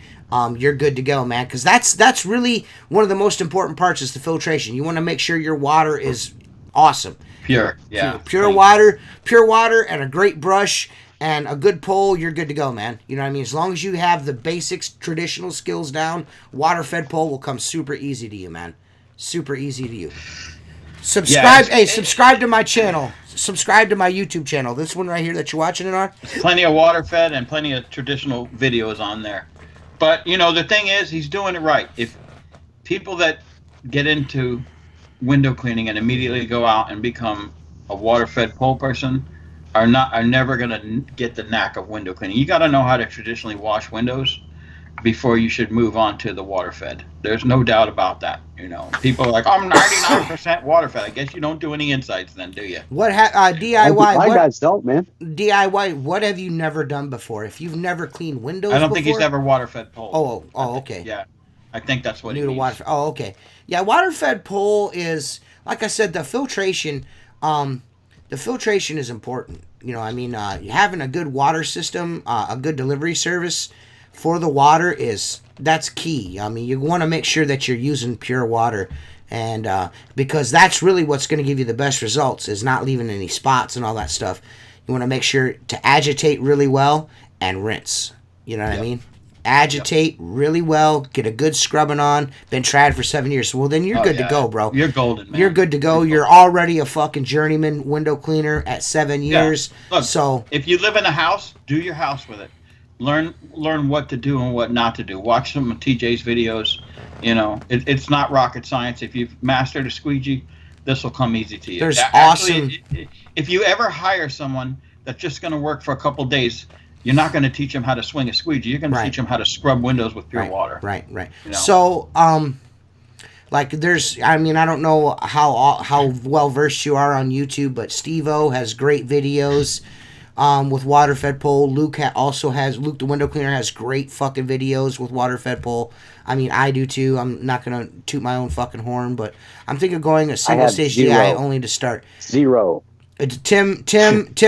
you're good to go, man. Because that's really one of the most important parts is the filtration. You want to make sure your water is awesome. Pure, yeah. Pure water, and a great brush and a good pole, you're good to go, man. You know what I mean? As long as you have the basics, traditional skills down, water-fed pole will come super easy to you, man. Super easy to you. Subscribe, subscribe to my channel. Subscribe to my YouTube channel. This one right here that you're watching it on. Plenty of water-fed and plenty of traditional videos on there. But, you know, the thing is, he's doing it right. If people that get into window cleaning and immediately go out and become a water-fed pole person are never going to get the knack of window cleaning. You got to know how to traditionally wash windows before you should move on to the water-fed. There's no doubt about that. You know, people are like, I'm 99% water-fed. I guess you don't do any insides then, do you? What DIY? My guys don't, man. DIY. What have you never done before? If you've never cleaned windows, I don't think he's ever water-fed pole. Okay. Yeah, I think that's what New he to means. water. Oh, okay. Yeah, water-fed pole is, like I said, the filtration. The filtration is important. You know, I mean, having a good water system, a good delivery service for the water that's key. I mean, you want to make sure that you're using pure water, and because that's really what's going to give you the best results is not leaving any spots and all that stuff. You want to make sure to agitate really well and rinse. You know what I mean? Agitate really well, get a good scrubbing on. Been tried for 7 years. Well, then you're good to go, bro. You're golden, man. You're good to go. You're already a fucking journeyman window cleaner at 7 years. Yeah. Look, so if you live in a house, do your house with it. Learn what to do and what not to do. Watch some of TJ's videos. You know, it's not rocket science. If you've mastered a squeegee, this will come easy to you. There's awesome. If you ever hire someone that's just going to work for a couple days, you're not going to teach them how to swing a squeegee. You're going to teach them how to scrub windows with pure water. Right. You know? So, like I don't know how well versed you are on YouTube, but Steve-O has great videos with water-fed pole. Luke the window cleaner has great fucking videos with water-fed pole. I mean, I do too. I'm not going to toot my own fucking horn, but I'm thinking of going a single stage DI only to start. 0. Tim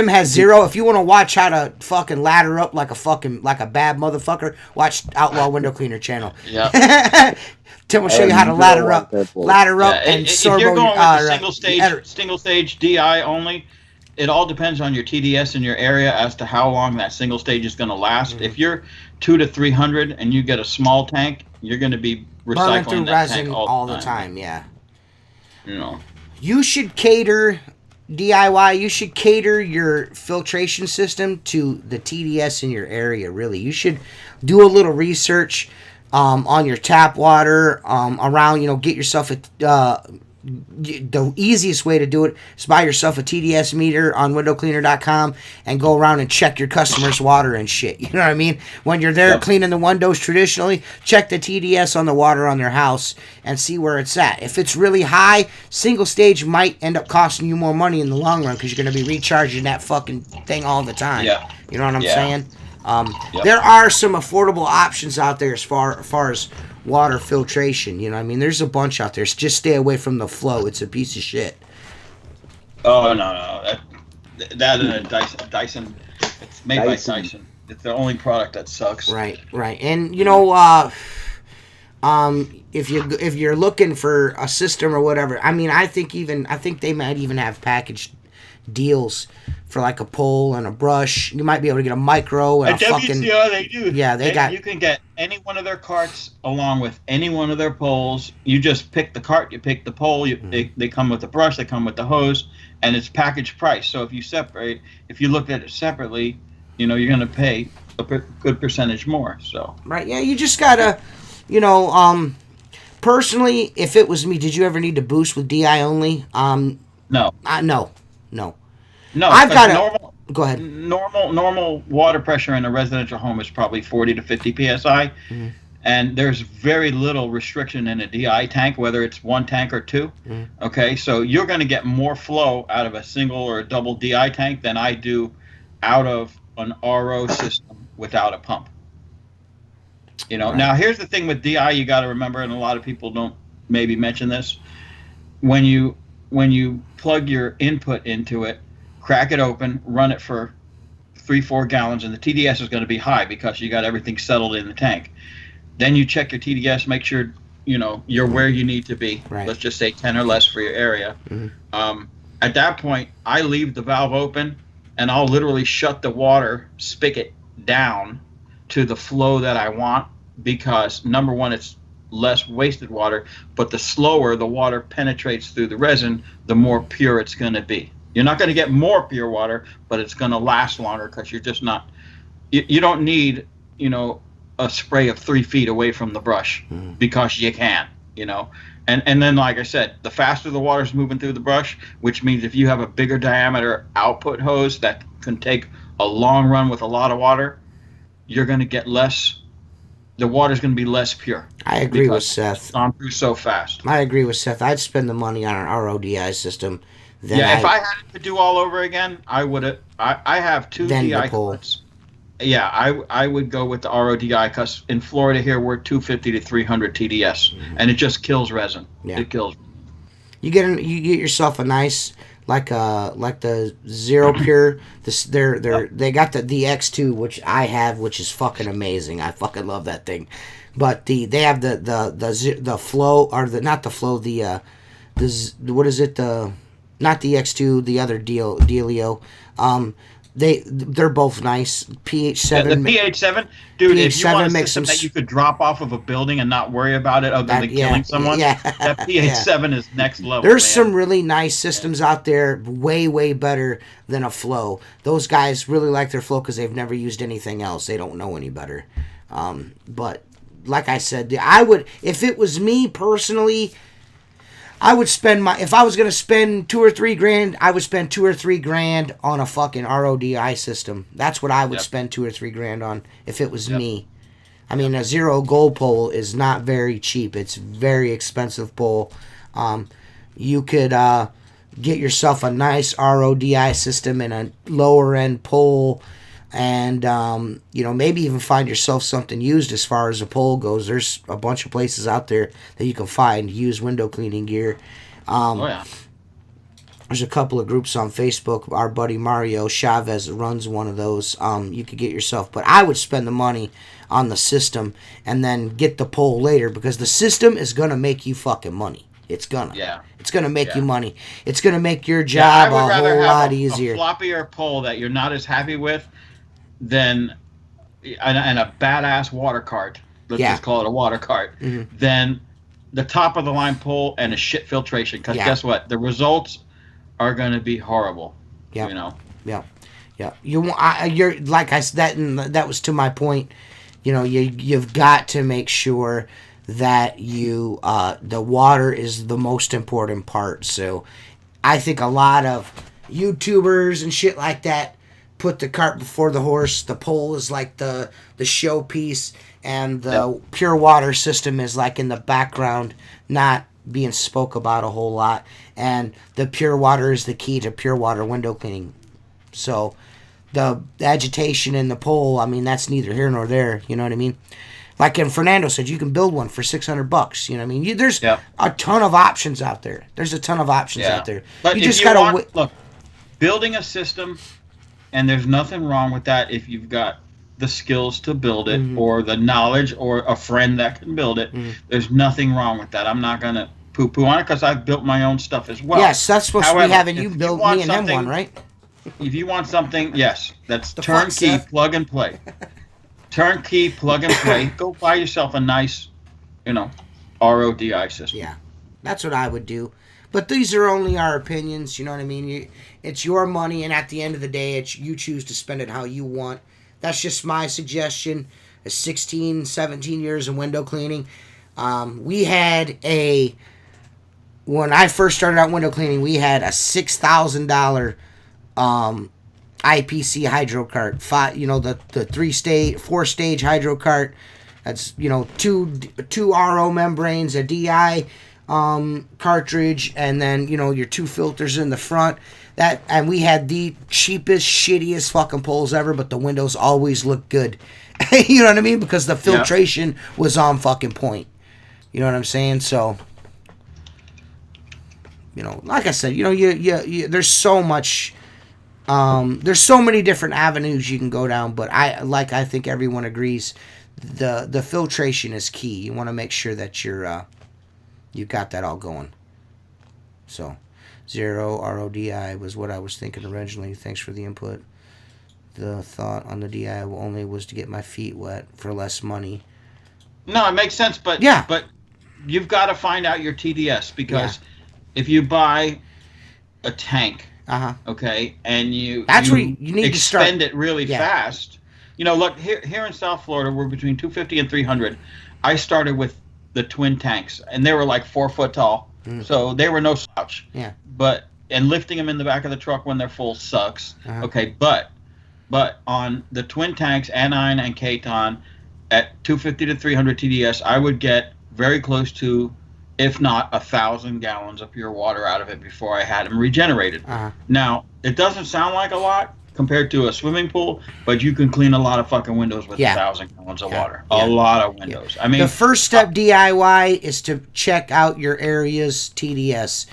has 0. If you want to watch how to fucking ladder up like a bad motherfucker, watch Outlaw Window Cleaner channel. Yeah. Tim will show you how to ladder up, and if you're going with the single stage DI only, it all depends on your TDS in your area as to how long that single stage is going to last. Mm-hmm. If you're 200 to 300 and you get a small tank, you're going to be recycling that tank all the time. Yeah. You know. You should cater DIY. You should cater your filtration system to the TDS in your area. Really, you should do a little research on your tap water around. You know, get yourself the easiest way to do it is buy yourself a TDS meter on windowcleaner.com and go around and check your customers' water and shit. You know what I mean? When you're there cleaning the windows traditionally, check the TDS on the water on their house and see where it's at. If it's really high, single stage might end up costing you more money in the long run because you're going to be recharging that fucking thing all the time. Yeah. You know what I'm saying? There are some affordable options out there as far as water filtration. You know what I mean? There's a bunch out there. Just stay away from the flow. It's a piece of shit. Oh, no. That and a Dyson. It's made by Dyson. It's the only product that sucks. Right. And, you know, if you're looking for a system or whatever, I mean, I think they might even have packaged deals for like a pole and a brush. You might be able to get a micro and At WCO, they do. Yeah, you can get any one of their carts along with any one of their poles. You just pick the cart, you pick the pole. They come with the brush, they come with the hose, and it's packaged price. So if you look at it separately, you know you're going to pay a good percentage more. So right, yeah, you just gotta, you know, personally, if it was me, did you ever need to boost with DI only? No. No, I've got go ahead. Normal water pressure in a residential home is probably 40 to 50 psi, and there's very little restriction in a DI tank, whether it's one tank or two. Okay, so you're going to get more flow out of a single or a double DI tank than I do out of an RO system without a pump. You know. Right. Now here's the thing with DI you got to remember, and a lot of people don't maybe mention this. When you plug your input into it, crack it open, run it for 3-4 gallons, and the TDS is going to be high because you got everything settled in the tank. Then you check your TDS, make sure you're where you need to be. Right. Let's just say 10 or less for your area. Mm-hmm. At that point, I leave the valve open, and I'll literally shut the water spigot down to the flow that I want, because number one, it's less wasted water, but the slower the water penetrates through the resin, the more pure it's going to be. You're not going to get more pure water, but it's going to last longer, because you're just not. You don't need a spray of 3 feet away from the brush because you can. And then, like I said, the faster the water's moving through the brush, which means if you have a bigger diameter output hose that can take a long run with a lot of water, you're going to get less. The water's going to be less pure. I agree with Seth. It's gone through so fast. I agree with Seth. I'd spend the money on an RODI system. If I had it to do all over again, I would have. I have 2 DI clips. Yeah, I would go with the RODI, because in Florida here we're 250 to 300 TDS, and it just kills resin. Yeah. It kills. You get yourself a nice like the Zero Pure. They got the X2, which I have, which is fucking amazing. I fucking love that thing. But they have the flow, or not the flow, what is it, not the X2, the other Dealio. They're both nice. PH7. The PH7, dude. If you want a system that you could drop off of a building and not worry about it other than killing someone, that PH7 is next level. There's some really nice systems out there, way better than a Flow. Those guys really like their Flow because they've never used anything else. They don't know any better. But like I said, I would, if it was me personally, I would spend if I was going to spend $2 or $3 grand, I would spend $2 or $3 grand on a fucking RODI system. That's what I would spend $2 or $3 grand on if it was me. I mean, a zero gold pole is not very cheap. It's very expensive pole. You could get yourself a nice RODI system and a lower end pole, and maybe even find yourself something used as far as a pole goes. There's a bunch of places out there that you can find used window cleaning gear. There's a couple of groups on Facebook. Our buddy Mario Chavez runs one of those. You could get yourself, but I would spend the money on the system and then get the pole later, because the system is gonna make you fucking money. It's gonna. Yeah. It's gonna make you money. It's gonna make your job a whole lot easier. A floppier pole that you're not as happy with than and a badass water cart. Let's just call it a water cart. Then the top of the line pole and a shit filtration. Because guess what? The results are going to be horrible. Yeah. Yeah. You're like I said, that was to my point. You've got to make sure that the water is the most important part. So I think a lot of YouTubers and shit like that put the cart before the horse. The pole is like the showpiece, and the pure water system is like in the background, not being spoke about a whole lot. And the pure water is the key to pure water window cleaning. So the agitation in the pole, I mean, that's neither here nor there. You know what I mean? Like Fernando said, you can build one for $600. You know what I mean? There's a ton of options out there. But you just gotta look. Building a system. And there's nothing wrong with that if you've got the skills to build it, or the knowledge, or a friend that can build it. There's nothing wrong with that. I'm not going to poo-poo on it, because I've built my own stuff as well. Yes, that's supposed to be having you build me and him one, right? If you want something, yes, that's turnkey, plug and play. Turnkey, plug and play. Go buy yourself a nice, RODI system. Yeah, that's what I would do. But these are only our opinions, you know what I mean? It's your money, and at the end of the day, you choose to spend it how you want. That's just my suggestion. 16, 17 years of window cleaning. When I first started out window cleaning, we had a $6,000 IPC hydro cart. The 4-stage hydro cart. That's, two RO membranes, a DI cartridge, and then your 2 filters in the front. And we had the cheapest, shittiest fucking poles ever, but the windows always looked good. You know what I mean? Because the filtration was on fucking point. You know what I'm saying? So, like I said, there's so much. There's so many different avenues you can go down, but I think everyone agrees the filtration is key. You want to make sure that you got that all going. So, 0 RODI was what I was thinking originally. Thanks for the input. The thought on the DI only was to get my feet wet for less money. No, it makes sense, but you've got to find out your TDS, because if you buy a tank, okay, and you where you need to start. Expend it really fast. You know, look, here in South Florida, we're between 250 and 300. I started with the twin tanks, and they were like 4 foot tall, so they were no slouch. Yeah. And lifting them in the back of the truck when they're full sucks. Okay, but on the twin tanks, anion and Katon, at 250 to 300 TDS, I would get very close to, if not 1,000 gallons of pure water out of it before I had them regenerated. Now, it doesn't sound like a lot compared to a swimming pool, but you can clean a lot of fucking windows with 1,000 gallons of water. A lot of windows. I mean, the first step DIY is to check out your area's TDS.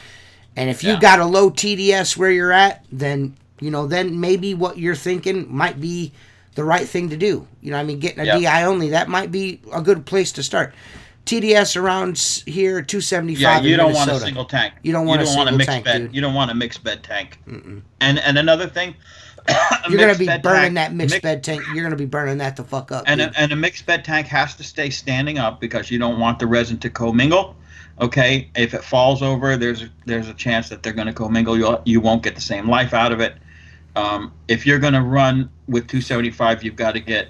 And if you got a low TDS where you're at, then, then maybe what you're thinking might be the right thing to do. You know what I mean? Getting a DI only, that might be a good place to start. TDS around here, 275. Yeah, you don't Minnesota. want a single tank. You don't want a single tank, dude. You don't want a mixed bed tank. And another thing, you're going to be burning that mixed bed tank. You're going to be burning that the fuck up. And a mixed bed tank has to stay standing up because you don't want the resin to commingle. Okay, if it falls over, there's a chance that they're going to commingle. You won't get the same life out of it. If you're going to run with 275, you've got to get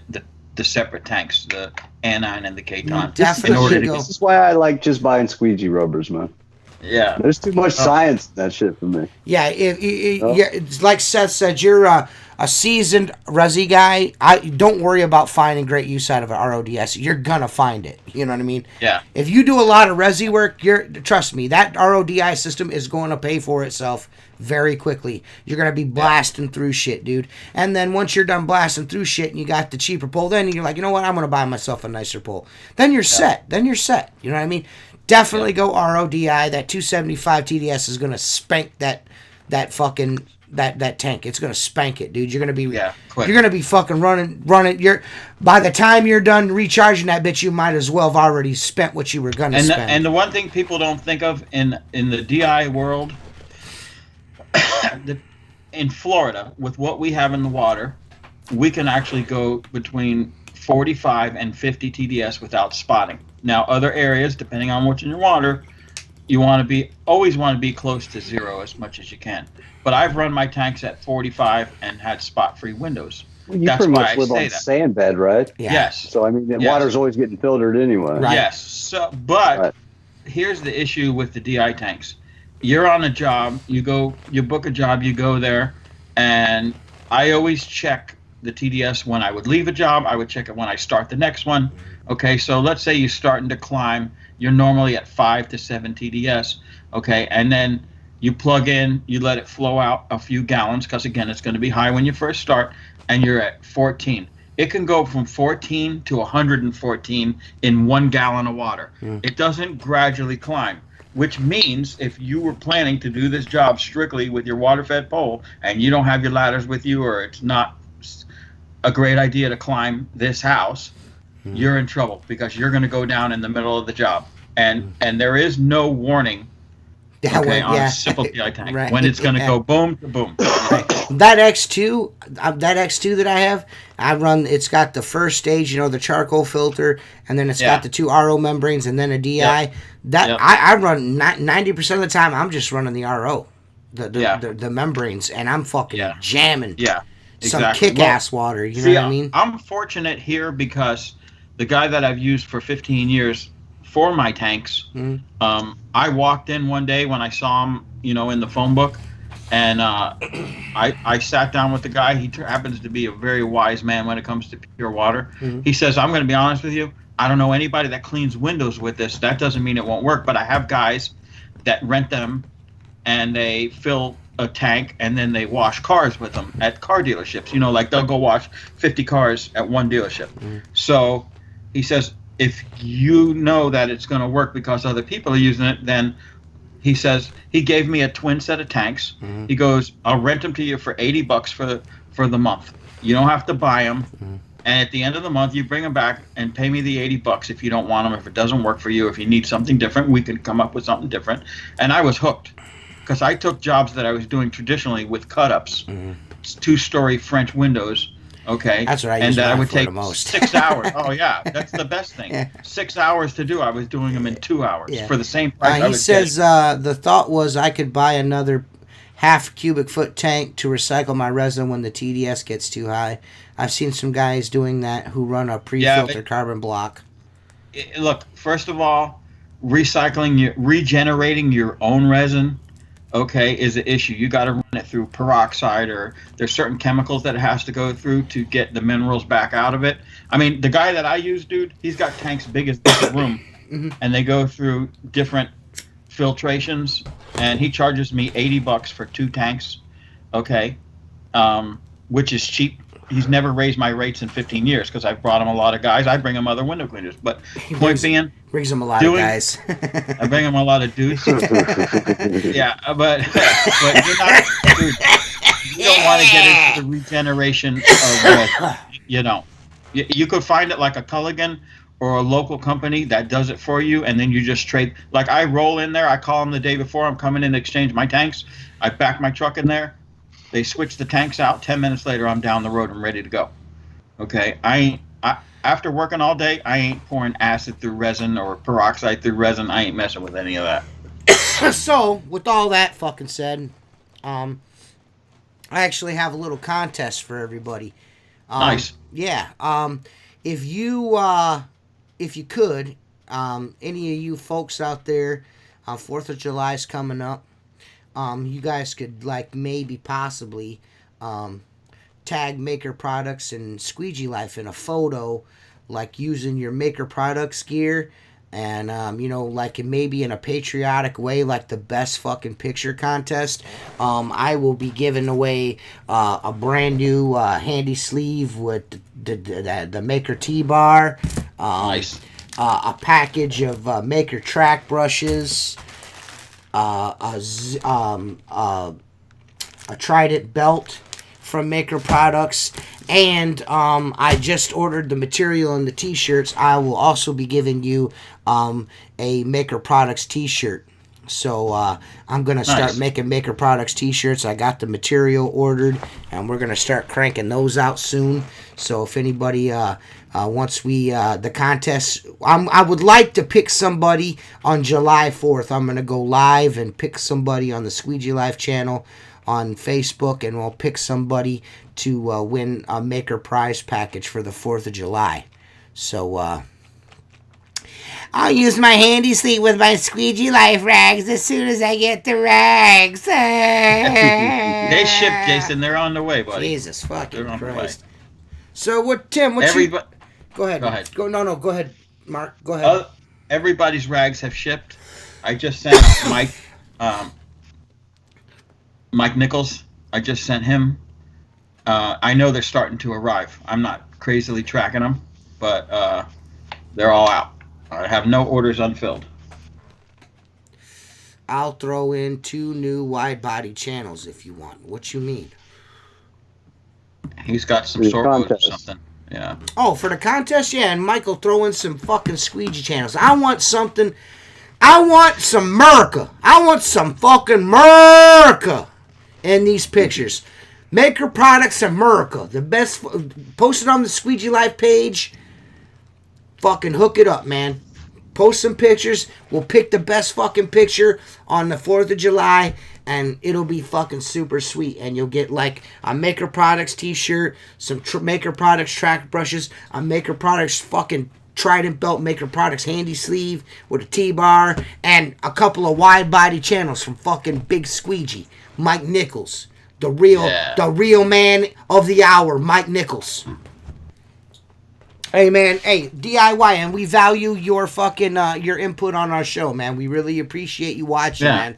the separate tanks, the anion and the Katon. This is why I like just buying squeegee rubbers, man. Yeah, there's too much science in that shit for me. Yeah, it's like Seth said, you're a seasoned resi guy. Don't worry about finding great use out of an RODS. You're gonna find it. You know what I mean? Yeah. If you do a lot of resi work, trust me, that RODI system is going to pay for itself very quickly. You're gonna be blasting through shit, dude. And then once you're done blasting through shit and you got the cheaper pole, then you're like, you know what? I'm gonna buy myself a nicer pole. Then you're set. Then you're set. You know what I mean? Definitely go RODI. That 275 TDS is gonna spank that fucking that tank. It's gonna spank it, dude. You're gonna be quick. You're gonna be fucking running. By the time you're done recharging that bitch, you might as well have already spent what you were gonna spend. And the one thing people don't think of in the DI world, in Florida, with what we have in the water, we can actually go between 45 and 50 TDS without spotting. Now, other areas, depending on what's in your water, you always want to be close to 0 as much as you can. But I've run my tanks at 45 and had spot-free windows. Well, you pretty much live on sand bed, right? Yeah. Yes. So I mean, the water's always getting filtered anyway. Right. Yes. So, but here's the issue with the DI tanks. You're on a job. You book a job. You go there, and I always check the TDS when I would leave a job. I would check it when I start the next one. Okay, so let's say you're starting to climb. You're normally at 5 to 7 TDS. Okay, and then you plug in, you let it flow out a few gallons, because again, it's going to be high when you first start, and you're at 14. It can go from 14 to 114 in 1 gallon of water. It doesn't gradually climb, which means if you were planning to do this job strictly with your water-fed pole and you don't have your ladders with you, or it's not a great idea to climb this house, you're in trouble, because you're going to go down in the middle of the job. And there is no warning on a simple DI tank when it's going to go boom to boom. That X2 that I have, it's got the first stage, the charcoal filter, and then it's got the 2 RO membranes and then a DI. I run 90% of the time, I'm just running the RO, the membranes, and I'm fucking jamming. Yeah. Some kick-ass water, you know what I mean? I'm fortunate here because the guy that I've used for 15 years for my tanks, I walked in one day when I saw him, in the phone book, and I sat down with the guy. He happens to be a very wise man when it comes to pure water. He says, I'm going to be honest with you, I don't know anybody that cleans windows with this. That doesn't mean it won't work, but I have guys that rent them, and they fill a tank, and then they wash cars with them at car dealerships. Like they'll go wash 50 cars at one dealership. So he says, if you know that it's going to work because other people are using it, then he says, he gave me a twin set of tanks. He goes, I'll rent them to you for $80 for the month. You don't have to buy them. And at the end of the month, you bring them back and pay me the $80 if you don't want them. If it doesn't work for you, if you need something different, we can come up with something different. And I was hooked because I took jobs that I was doing traditionally with cut-ups, 2-story French windows. Okay, that's what I and use that I would for take the most. 6 hours. Oh yeah, that's the best thing. Yeah. 6 hours to do. I was doing them in 2 hours Yeah. for the same price. He says the thought was I could buy another half cubic foot tank to recycle my resin when the TDS gets too high. I've seen some guys doing that who run a pre-filtered carbon block. Look, first of all, regenerating your own resin, okay, is an issue. You got to run it through peroxide, or there's certain chemicals that it has to go through to get the minerals back out of it. I mean, the guy that I use, dude, he's got tanks big as this room, and they go through different filtrations, and he charges me $80 for 2 tanks, okay, which is cheap. He's never raised my rates in 15 years because I've brought him a lot of guys. I bring him other window cleaners, but point being, brings him a lot of guys. I bring him a lot of dudes. Yeah, but you're not, dude, you don't want to get into the regeneration of resin. You know, you could find it like a Culligan or a local company that does it for you, and then you just trade. Like I roll in there, I call them the day before I'm coming in to exchange my tanks. I back my truck in there. They switch the tanks out. 10 minutes later, I'm down the road and ready to go. Okay, after working all day, I ain't pouring acid through resin or peroxide through resin. I ain't messing with any of that. So, with all that fucking said, I actually have a little contest for everybody. Nice. Yeah. If you could, any of you folks out there, 4th of July is coming up. You guys could possibly tag Maker Products and Squeegee Life in a photo, like using your Maker Products gear, and maybe in a patriotic way, like the best fucking picture contest. I will be giving away a brand new handy sleeve with the Maker T-bar, Nice. A package of Maker track brushes. A Trident belt from Maker Products, and I just ordered the material and the t-shirts. I will also be giving you a Maker Products t-shirt. So I'm going to start making Maker Products t-shirts. I got the material ordered, and we're going to start cranking those out soon. So if anybody once the contest, I would like to pick somebody on July 4th. I'm going to go live and pick somebody on the Squeegee Life channel on Facebook, and we'll pick somebody to win a Maker prize package for the 4th of July. So I'll use my handy sleeve with my Squeegee Life rags as soon as I get the rags. They ship, Jason. They're on the way, buddy. Jesus fucking Christ. So what, Tim? Go ahead. Go ahead. Go ahead, Mark. Go ahead. Everybody's rags have shipped. I just sent Mike Nichols. I just sent him. I know they're starting to arrive. I'm not crazily tracking them, but they're all out. I have no orders unfilled. I'll throw in 2 new wide body channels if you want. What you need? He's got some sort code or something. Yeah. Oh, for the contest? Yeah, and Michael throw in some fucking Squeegee channels. I want something. I want some America. I want some fucking America in these pictures. Maker Products America. The best. Post it on the Squeegee Life page. Fucking hook it up, man. Post some pictures. We'll pick the best fucking picture on the 4th of July, and it'll be fucking super sweet. And you'll get like a Maker Products t-shirt, some Maker Products track brushes, a Maker Products fucking Trident belt, Maker Products handy sleeve with a T-bar, and a couple of wide body channels from fucking Big Squeegee, Mike Nichols, the real man of the hour, Mike Nichols. Hey, man. Hey, DIY, and we value your fucking your input on our show, man. We really appreciate you watching, man.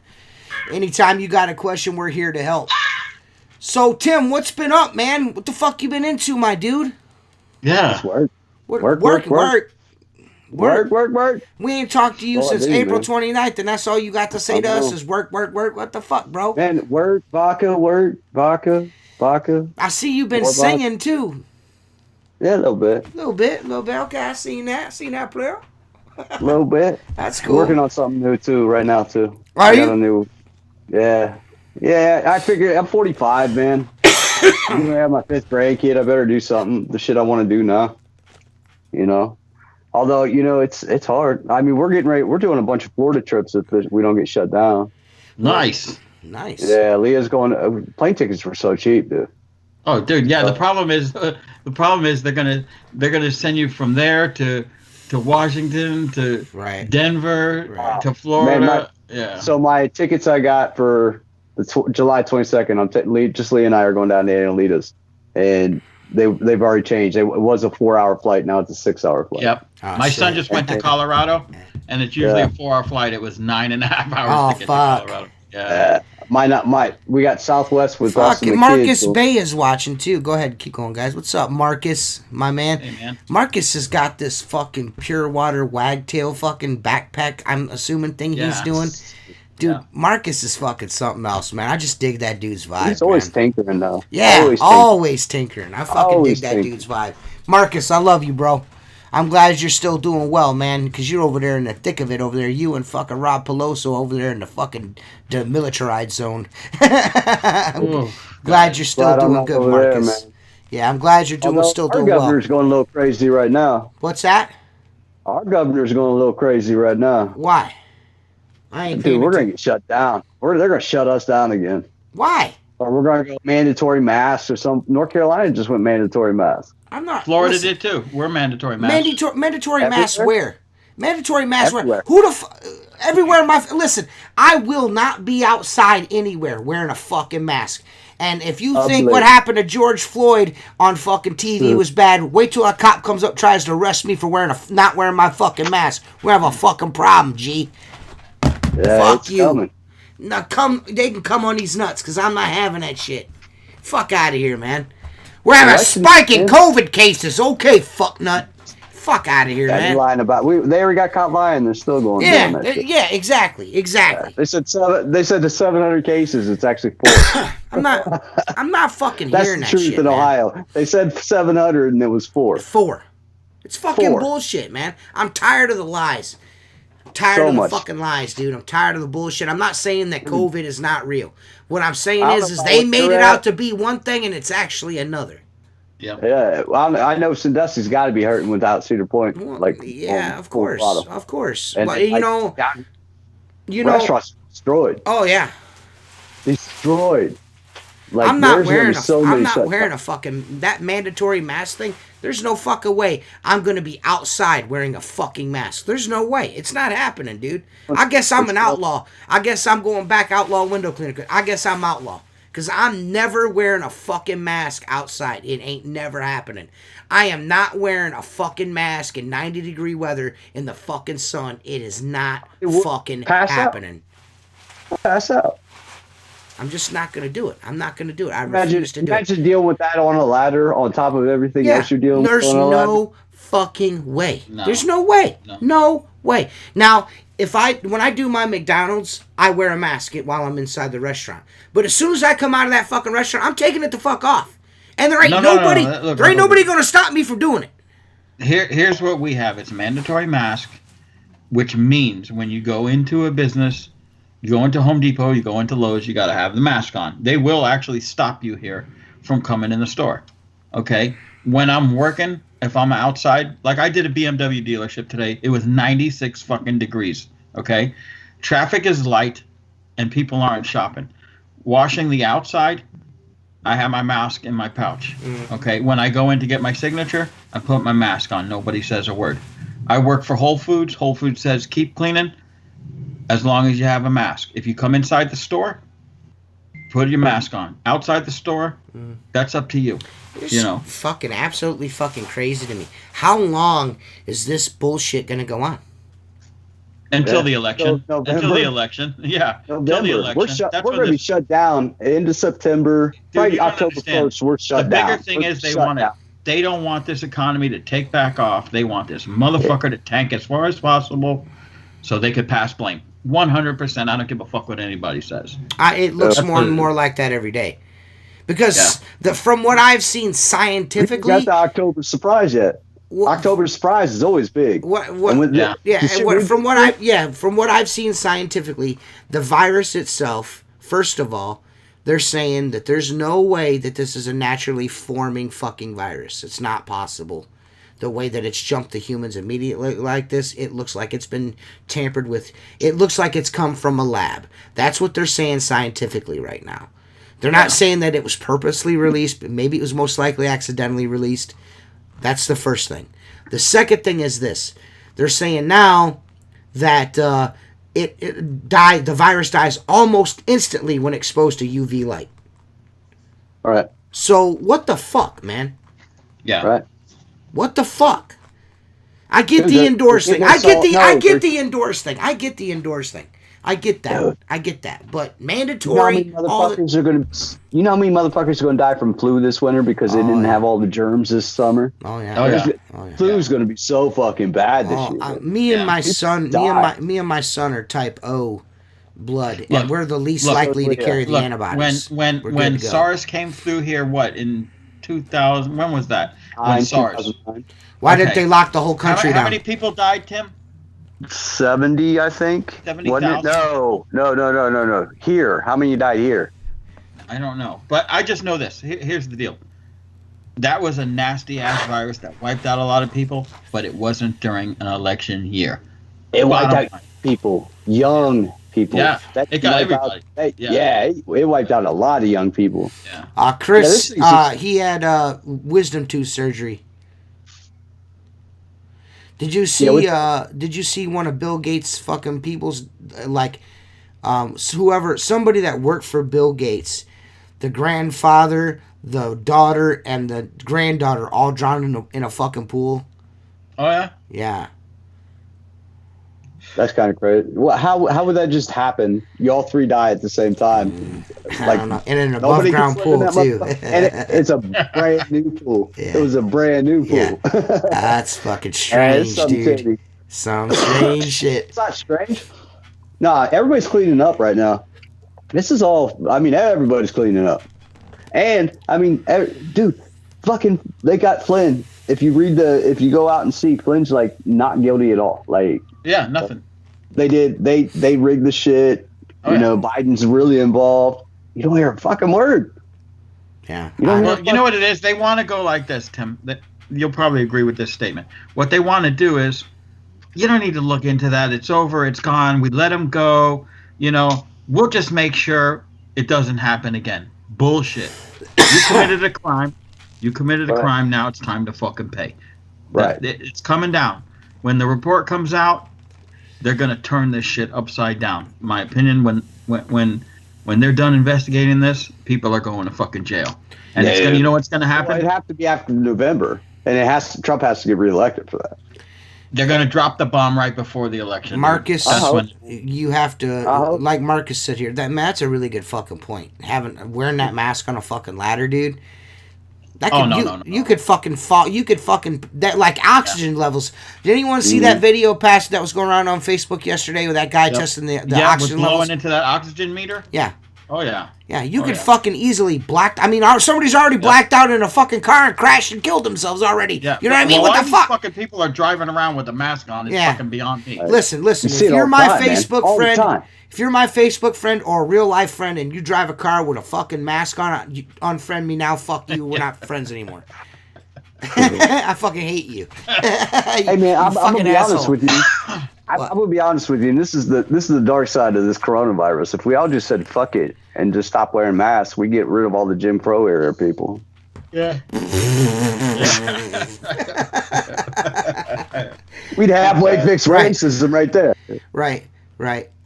Anytime you got a question, we're here to help. So, Tim, what's been up, man? What the fuck you been into, my dude? Yeah. Work. We ain't talked to you since April 29th, and that's all you got to say to us is work. What the fuck, bro? Man, vodka. I see you been singing, too. Yeah, a little bit. A little bit. Okay, I seen that, player. A little bit. That's cool. Working on something new too right now too. Are I got you? a new. Yeah. Yeah. I figure I'm 45, man. I'm gonna have my 5th grandkid. I better do something. The shit I want to do now. You know. Although it's hard. I mean, we're getting ready. We're doing a bunch of Florida trips if we don't get shut down. Nice. Yeah, Leah's going. Plane tickets were so cheap, dude. Oh, dude. Yeah. The problem is they're gonna send you from there to Washington to Denver to Florida. Yeah. So my tickets I got for the July 22nd. Just Lee and I are going down to Analitas, and they've already changed. It was a 4-hour flight. Now it's a 6-hour flight. Yep. My son just went to Colorado, and it's usually a 4-hour flight. It was 9.5 hours to get to Colorado. Yeah. We got Southwest with fucking Marcus Bay is watching too. Go ahead, keep going, guys. What's up, Marcus, my man? Hey, man. Marcus has got this fucking pure water wagtail fucking backpack, I'm assuming, thing he's doing. Dude, Marcus is fucking something else, man. I just dig that dude's vibe. He's always tinkering, though. Yeah, always tinkering. I fucking dig that dude's vibe. Marcus, I love you, bro. I'm glad you're still doing well, man, because you're over there in the thick of it over there. You and fucking Rob Peloso over there in the fucking demilitarized zone. Glad you're still doing good, Marcus. There, yeah, I'm glad you're still doing well. Our governor's going a little crazy right now. What's that? Our governor's going a little crazy right now. Why? I ain't Dude, we're going to get shut down. They're going to shut us down again. Why? Or we're going to go mandatory masks or some. North Carolina just went mandatory masks. I'm not. Florida did too. We're mandatory masks. Mandatory masks where? Mandatory masks where? Who the everywhere listen, I will not be outside anywhere wearing a fucking mask. And if you think what happened to George Floyd on fucking TV was bad, wait till a cop comes up tries to arrest me for not wearing my fucking mask. We have a fucking problem, G. Yeah, fuck you. Coming. Now they can come on these nuts because I'm not having that shit. Fuck out of here, man. We're having a spike in COVID cases. Okay, fuck nut. Fuck out of here, man. Lying about they already got caught lying. They're still going. Yeah, exactly. Yeah. They said the 700 cases. It's actually 4. I'm not fucking hearing that shit. That's the truth in Ohio. They said 700 and it was 4. 4. It's fucking bullshit, man. I'm tired of the lies. I'm tired of the fucking lies, dude. I'm tired of the bullshit. I'm not saying that COVID is not real. What I'm saying is they made it out to be one thing and it's actually another. Yep. Yeah. Well, I know Sandusky's got to be hurting without Cedar Point. Of course. And you know, restaurants destroyed. Oh yeah. Destroyed. Like, I'm not wearing a fucking that mandatory mask thing. There's no fucking way I'm gonna be outside wearing a fucking mask. There's no way. It's not happening, dude. I guess I'm an outlaw. I guess I'm going back outlaw window cleaner. I guess I'm outlaw. Because I'm never wearing a fucking mask outside. It ain't never happening. I am not wearing a fucking mask in 90-degree weather in the fucking sun. It is not fucking happening. Pass out. I'm just not going to do it. I'm not going to do it. I refuse to do it. Imagine dealing with that on a ladder on top of everything else you're dealing with. There's no fucking way. No. There's no way. No way. Now, when I do my McDonald's, I wear a mask while I'm inside the restaurant. But as soon as I come out of that fucking restaurant, I'm taking it the fuck off. And there ain't nobody going to stop me from doing it. Here's what we have. It's a mandatory mask, which means when you go into a business, you go into Home Depot, you go into Lowe's, you got to have the mask on. They will actually stop you here from coming in the store. Okay? When I'm working, if I'm outside, like I did a BMW dealership today, it was 96 fucking degrees. Okay? Traffic is light and people aren't shopping. Washing the outside, I have my mask in my pouch. Okay? When I go in to get my signature, I put my mask on. Nobody says a word. I work for Whole Foods. Whole Foods says keep cleaning as long as you have a mask. If you come inside the store, put your mask on. Outside the store, that's up to you. It's fucking absolutely fucking crazy to me. How long is this bullshit gonna go on? Until the election. Until the election. Yeah. Until the election. We're going to be shut down into September. Probably October 1st, we're shut down. The bigger thing is they don't want this economy to take back off. They want this motherfucker to tank as far as possible so they could pass blame. 100%. I don't give a fuck what anybody says. It looks more and more like that every day. Because from what I've seen scientifically, we got the October surprise yet. October surprise is always big. From what I've seen scientifically, the virus itself, first of all, they're saying that there's no way that this is a naturally forming fucking virus. It's not possible. The way that it's jumped to humans immediately like this, it looks like it's been tampered with. It looks like it's come from a lab. That's what they're saying scientifically right now. They're not saying that it was purposely released, but maybe it was most likely accidentally released. That's the first thing. The second thing is this. They're saying now that the virus dies almost instantly when exposed to UV light. All right. So what the fuck, man? Yeah. Right. What the fuck? I get the indoors thing. I get the indoors thing. I get the indoors thing. I get that. Dude. I get that. But mandatory. You know how many motherfuckers are gonna die from flu this winter because they didn't have all the germs this summer? Oh yeah. Flu's gonna be so fucking bad this year. Me and my son are type O blood, and we're the least likely to carry the antibodies. When SARS came through here, what in 2000? When was that? When SARS. Why didn't they lock the whole country down? How many people died, Tim? 70, I think. 70,000? No. Here, how many died here? I don't know, but I just know this. Here's the deal. That was a nasty ass virus that wiped out a lot of people, but it wasn't during an election year. It wiped out people, young people. Yeah, it got everybody. It wiped out a lot of young people. Yeah. Chris, he had wisdom tooth surgery. Did you see? Did you see one of Bill Gates' fucking people's somebody that worked for Bill Gates, the grandfather, the daughter, and the granddaughter all drowned in a fucking pool? Oh yeah. Yeah. That's kind of crazy. Well, how would that just happen? You all three die at the same time. I don't know. In an above ground pool too. And it's a brand new pool. Yeah. It was a brand new pool. Yeah. That's fucking strange, dude. Some strange shit. It's not strange. Nah, everybody's cleaning up right now. This is all. I mean, everybody's cleaning up. And I mean, dude, fucking, they got Flynn. If you go out and see, Flynn's like not guilty at all. Like. Yeah, nothing. They rigged the shit. You know, Biden's really involved. You don't hear a fucking word. Yeah. You know what it is? They want to go like this, Tim. You'll probably agree with this statement. What they want to do is, you don't need to look into that. It's over. It's gone. We let them go. You know, we'll just make sure it doesn't happen again. Bullshit. You committed a crime. Crime. Now it's time to fucking pay. Right. It's coming down. When the report comes out, they're gonna turn this shit upside down. In my opinion, when they're done investigating this, people are going to fucking jail. And you know what's gonna happen? It'd have to be after November, and Trump has to get reelected for that. They're gonna drop the bomb right before the election. Marcus, you have to like Marcus said here. That's a really good fucking point. Wearing that mask on a fucking ladder, dude. No. You could fucking fall. You could fucking that like oxygen levels. Did anyone see that video that was going around on Facebook yesterday with that guy testing the oxygen blowing levels? Into that oxygen meter? Yeah. Oh yeah. Yeah, you could fucking easily somebody's already blacked out in a fucking car and crashed and killed themselves already. Yeah. You know what I mean? What the fuck? Fucking people are driving around with a mask on. It's fucking beyond me. Listen. If you're my Facebook friend, if you're my Facebook friend or a real life friend and you drive a car with a fucking mask on, you unfriend me now. Fuck you. We're not friends anymore. I fucking hate you. Hey man, I'm gonna be honest with you. I'm gonna be honest with you, and this is the dark side of this coronavirus. If we all just said fuck it and just stop wearing masks, we get rid of all the Jim Crow era people. Yeah. We'd halfway fix racism right there. Right.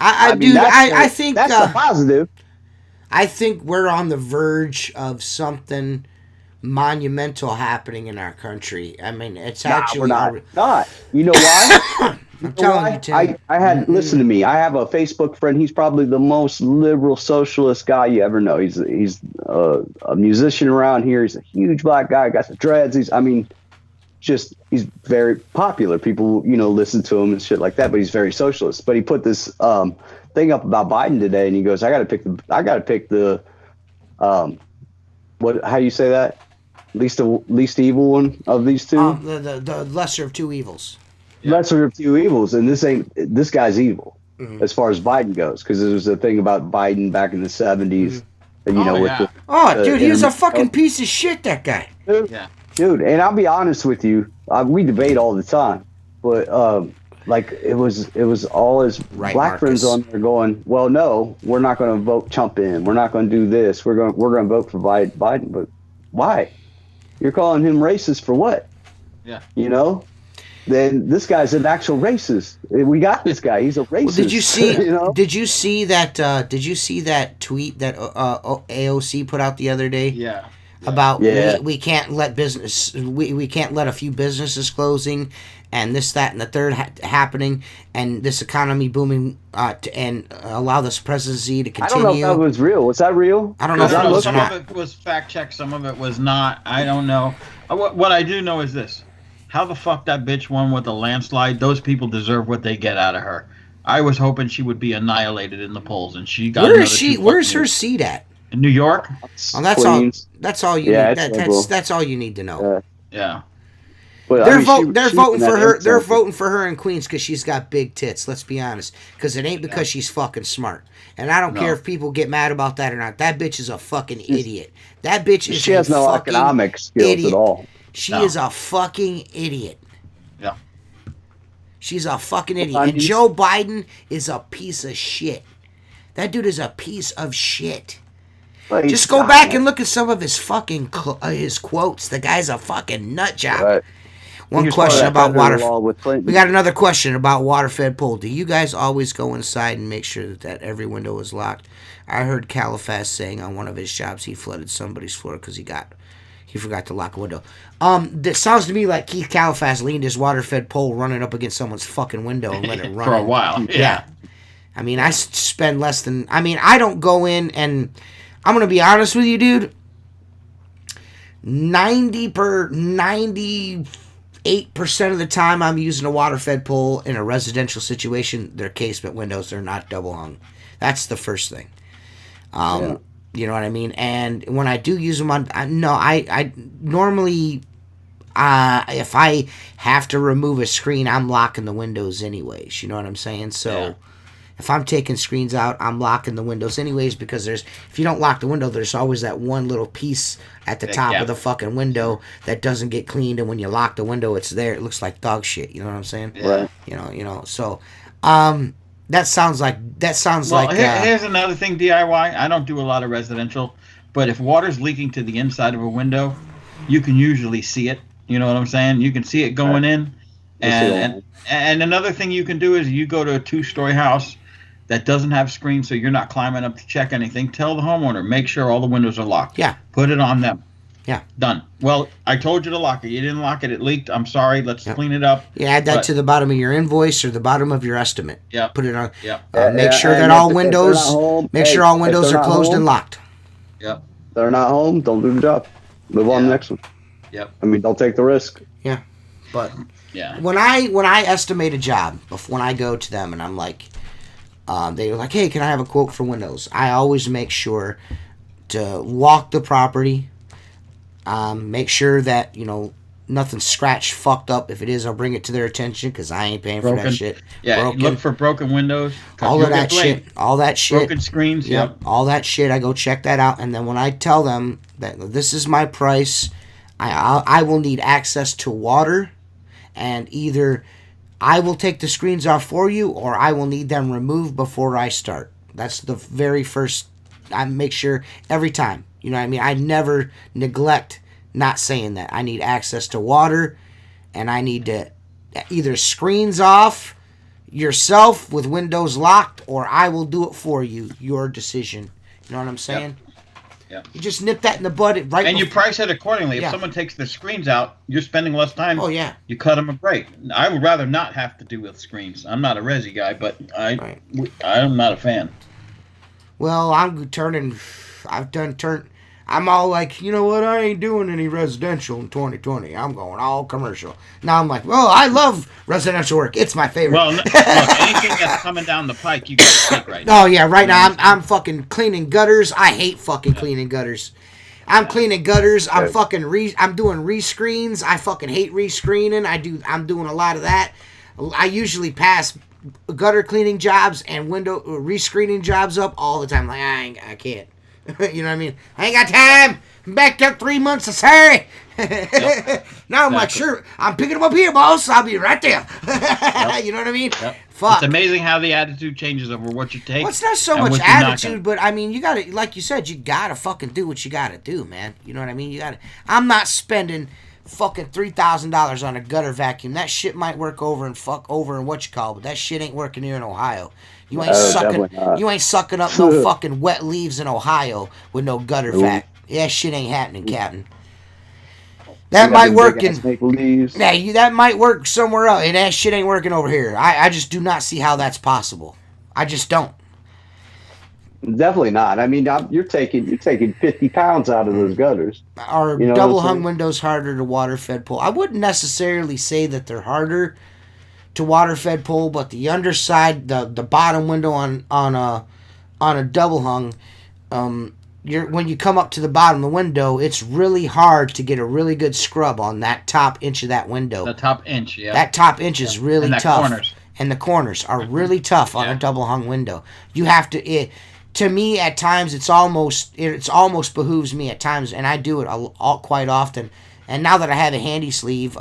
I think that's a positive. I think we're on the verge of something monumental happening in our country. I mean, it's actually we're not. You know why? I'm telling you, Tim. I had listen to me. I have a Facebook friend. He's probably the most liberal socialist guy you ever know. He's a musician around here. He's a huge black guy. Got the dreads. He's very popular. People, listen to him and shit like that. But he's very socialist. But he put this thing up about Biden today, and he goes, "I got to pick the What? How you say that? Least evil one of these two. The lesser of two evils. Yeah. Lesser of two evils, and this guy's evil Mhm. as far as Biden goes, because there was a thing about Biden back in the 70s, and Oh, with yeah. Dude, he was a fucking internet- piece of shit. That guy. Yeah. dude. And I'll be honest with you, we debate all the time, but like it was all his Right, black friends Marcus. on there going, well, no, we're not going to vote Trump in, we're not going to do this, we're going to vote for Biden, but why? You're calling him racist for what? Yeah. Then this guy's an actual racist. We got this guy. He's a racist. Well, did you see? know? Did you see that? Did you see that tweet that AOC put out the other day? Yeah. About Yeah. we can't let we can't let a few businesses closing, and this, that, and the third happening, and this economy booming, and allow this presidency to I don't know continue. if that was real. Was that real? I don't know if that was or Some not. of it was fact checked. Some of it was not. I don't know. What I do know is this: how the fuck that bitch won with a landslide? Those people deserve what they get out of her. I was hoping she would be annihilated in the polls, and she got. Where is she? Where's her seat at? In New York. Oh, that's Queens. all. That's all you. Yeah, need. it's That's all you need to know. Yeah. But, They're I mean, They're she voting was for in her. that They're insult. voting for her in Queens because she's got big tits. Let's be honest. Because it ain't because she's fucking smart. And I don't No. care if people get mad about that or not. That bitch is a fucking idiot. That bitch is. She has no fucking economic skills idiot. at all. She No. is a fucking idiot. Yeah. She's a fucking idiot. I And mean- Joe Biden is a piece of shit. That dude is a piece of shit. But Just go back and look at some of his fucking his quotes. The guy's a fucking nut job. Right. One He was part of question that about federal water. law with Clinton. We got another question about water-fed pool. Do you guys always go inside and make sure that every window is locked? I heard Caliphas saying on one of his jobs he flooded somebody's floor because he forgot to lock a window. That sounds to me like Keith Caliphas leaned his water-fed pole running up against someone's fucking window and let it run For a in. while. Yeah. I mean, I spend less than. I mean, I don't go in and. I'm gonna be honest with you, dude. 98% of the time I'm using a water-fed pole in a residential situation, they're casement windows. They're not double hung. That's the first thing. You know what I mean? And when I do use them on, I normally, if I have to remove a screen, I'm locking the windows anyways. You know what I'm saying? So. Yeah. If I'm taking screens out, I'm locking the windows anyways because if you don't lock the window, there's always that one little piece at the top of the fucking window that doesn't get cleaned, and when you lock the window, it's there. It looks like dog shit. You know what I'm saying? Yeah. Right. So, that sounds like Here's another thing. DIY. I don't do a lot of residential, but if water's leaking to the inside of a window, you can usually see it. You know what I'm saying? You can see it going in, and another thing you can do is you go to a 2-story house that doesn't have screens, so you're not climbing up to check anything. Tell the homeowner, make sure all the windows are locked. Yeah. Put it on them. Yeah. Done. Well, I told you to lock it. You didn't lock it. It leaked. I'm sorry. Let's clean it up. you add that to the bottom of your invoice or the bottom of your estimate. Yeah. Put it on. Yeah. Make sure and that if all they're windows. not home, Make sure all windows if they're are not closed home, and locked. Yep. They're not home. Don't do the job. Move on to the next one. Yep. I mean, don't take the risk. Yeah. But Yeah. when I estimate a job, when I go to them and I'm like, they're like, hey, can I have a quote for windows? I always make sure to walk the property, make sure that, nothing's scratched, fucked up. If it is, I'll bring it to their attention because I ain't paying for Broken. that shit. Yeah. Broken. Look for broken windows. 'cause all you'll of that get blamed. shit. All that shit. Broken screens. Yep. All that shit. I go check that out, and then when I tell them that this is my price, I will need access to water, and either I will take the screens off for you, or I will need them removed before I start. That's the very first. I make sure every time. You know what I mean? I never neglect not saying that. I need access to water, and I need to either screens off yourself with windows locked, or I will do it for you. Your decision. You know what I'm saying? Yep. You just nip that in the bud right. And you price it accordingly. Yeah. If someone takes the screens out, you're spending less time. Oh yeah. You cut them a break. I would rather not have to do with screens. I'm not a resi guy, but I'm not a fan. Well, I'm all like, you know what? I ain't doing any residential in 2020. I'm going all commercial. Now I'm like, well, I love residential work. It's my favorite. Well, look, anything that's coming down the pike, you got to take right now. Oh yeah, right now I'm fucking cleaning gutters. I hate fucking cleaning gutters. I'm cleaning gutters. I'm fucking I'm doing rescreens. I fucking hate rescreening. I'm doing a lot of that. I usually pass gutter cleaning jobs and window rescreening jobs up all the time. Like I can't. You know what I mean? I ain't got time. I'm backed up 3 months. Sorry. Yep. Now I'm like, sure, I'm picking them up here, boss. I'll be right there. Yep. You know what I mean? Yep. Fuck. It's amazing how the attitude changes over what you take. Well, it's not so much attitude, but I mean, you gotta, like you said, you gotta fucking do what you gotta do, man. You know what I mean? You gotta. I'm not spending fucking $3,000 on a gutter vacuum. That shit might work over in what you call, but that shit ain't working here in Ohio. You ain't sucking up no fucking wet leaves in Ohio with no gutter vac. Yeah, shit ain't happening, Captain. That might work that might work somewhere else, and that shit ain't working over here. I just do not see how that's possible. I just don't. Definitely not. I mean, you're taking 50 pounds out of those gutters. Are double hung windows harder to water fed pull? I wouldn't necessarily say that they're harder to water fed pull, but the underside, the bottom window on a double hung, when you come up to the bottom of the window, it's really hard to get a really good scrub on that top inch of that window. The top inch, yeah. That top inch is really tough. Corners. And the corners are really tough on a double hung window. You have to. To me, at times, it's almost behooves me at times, and I do it quite often. And now that I have a handy sleeve,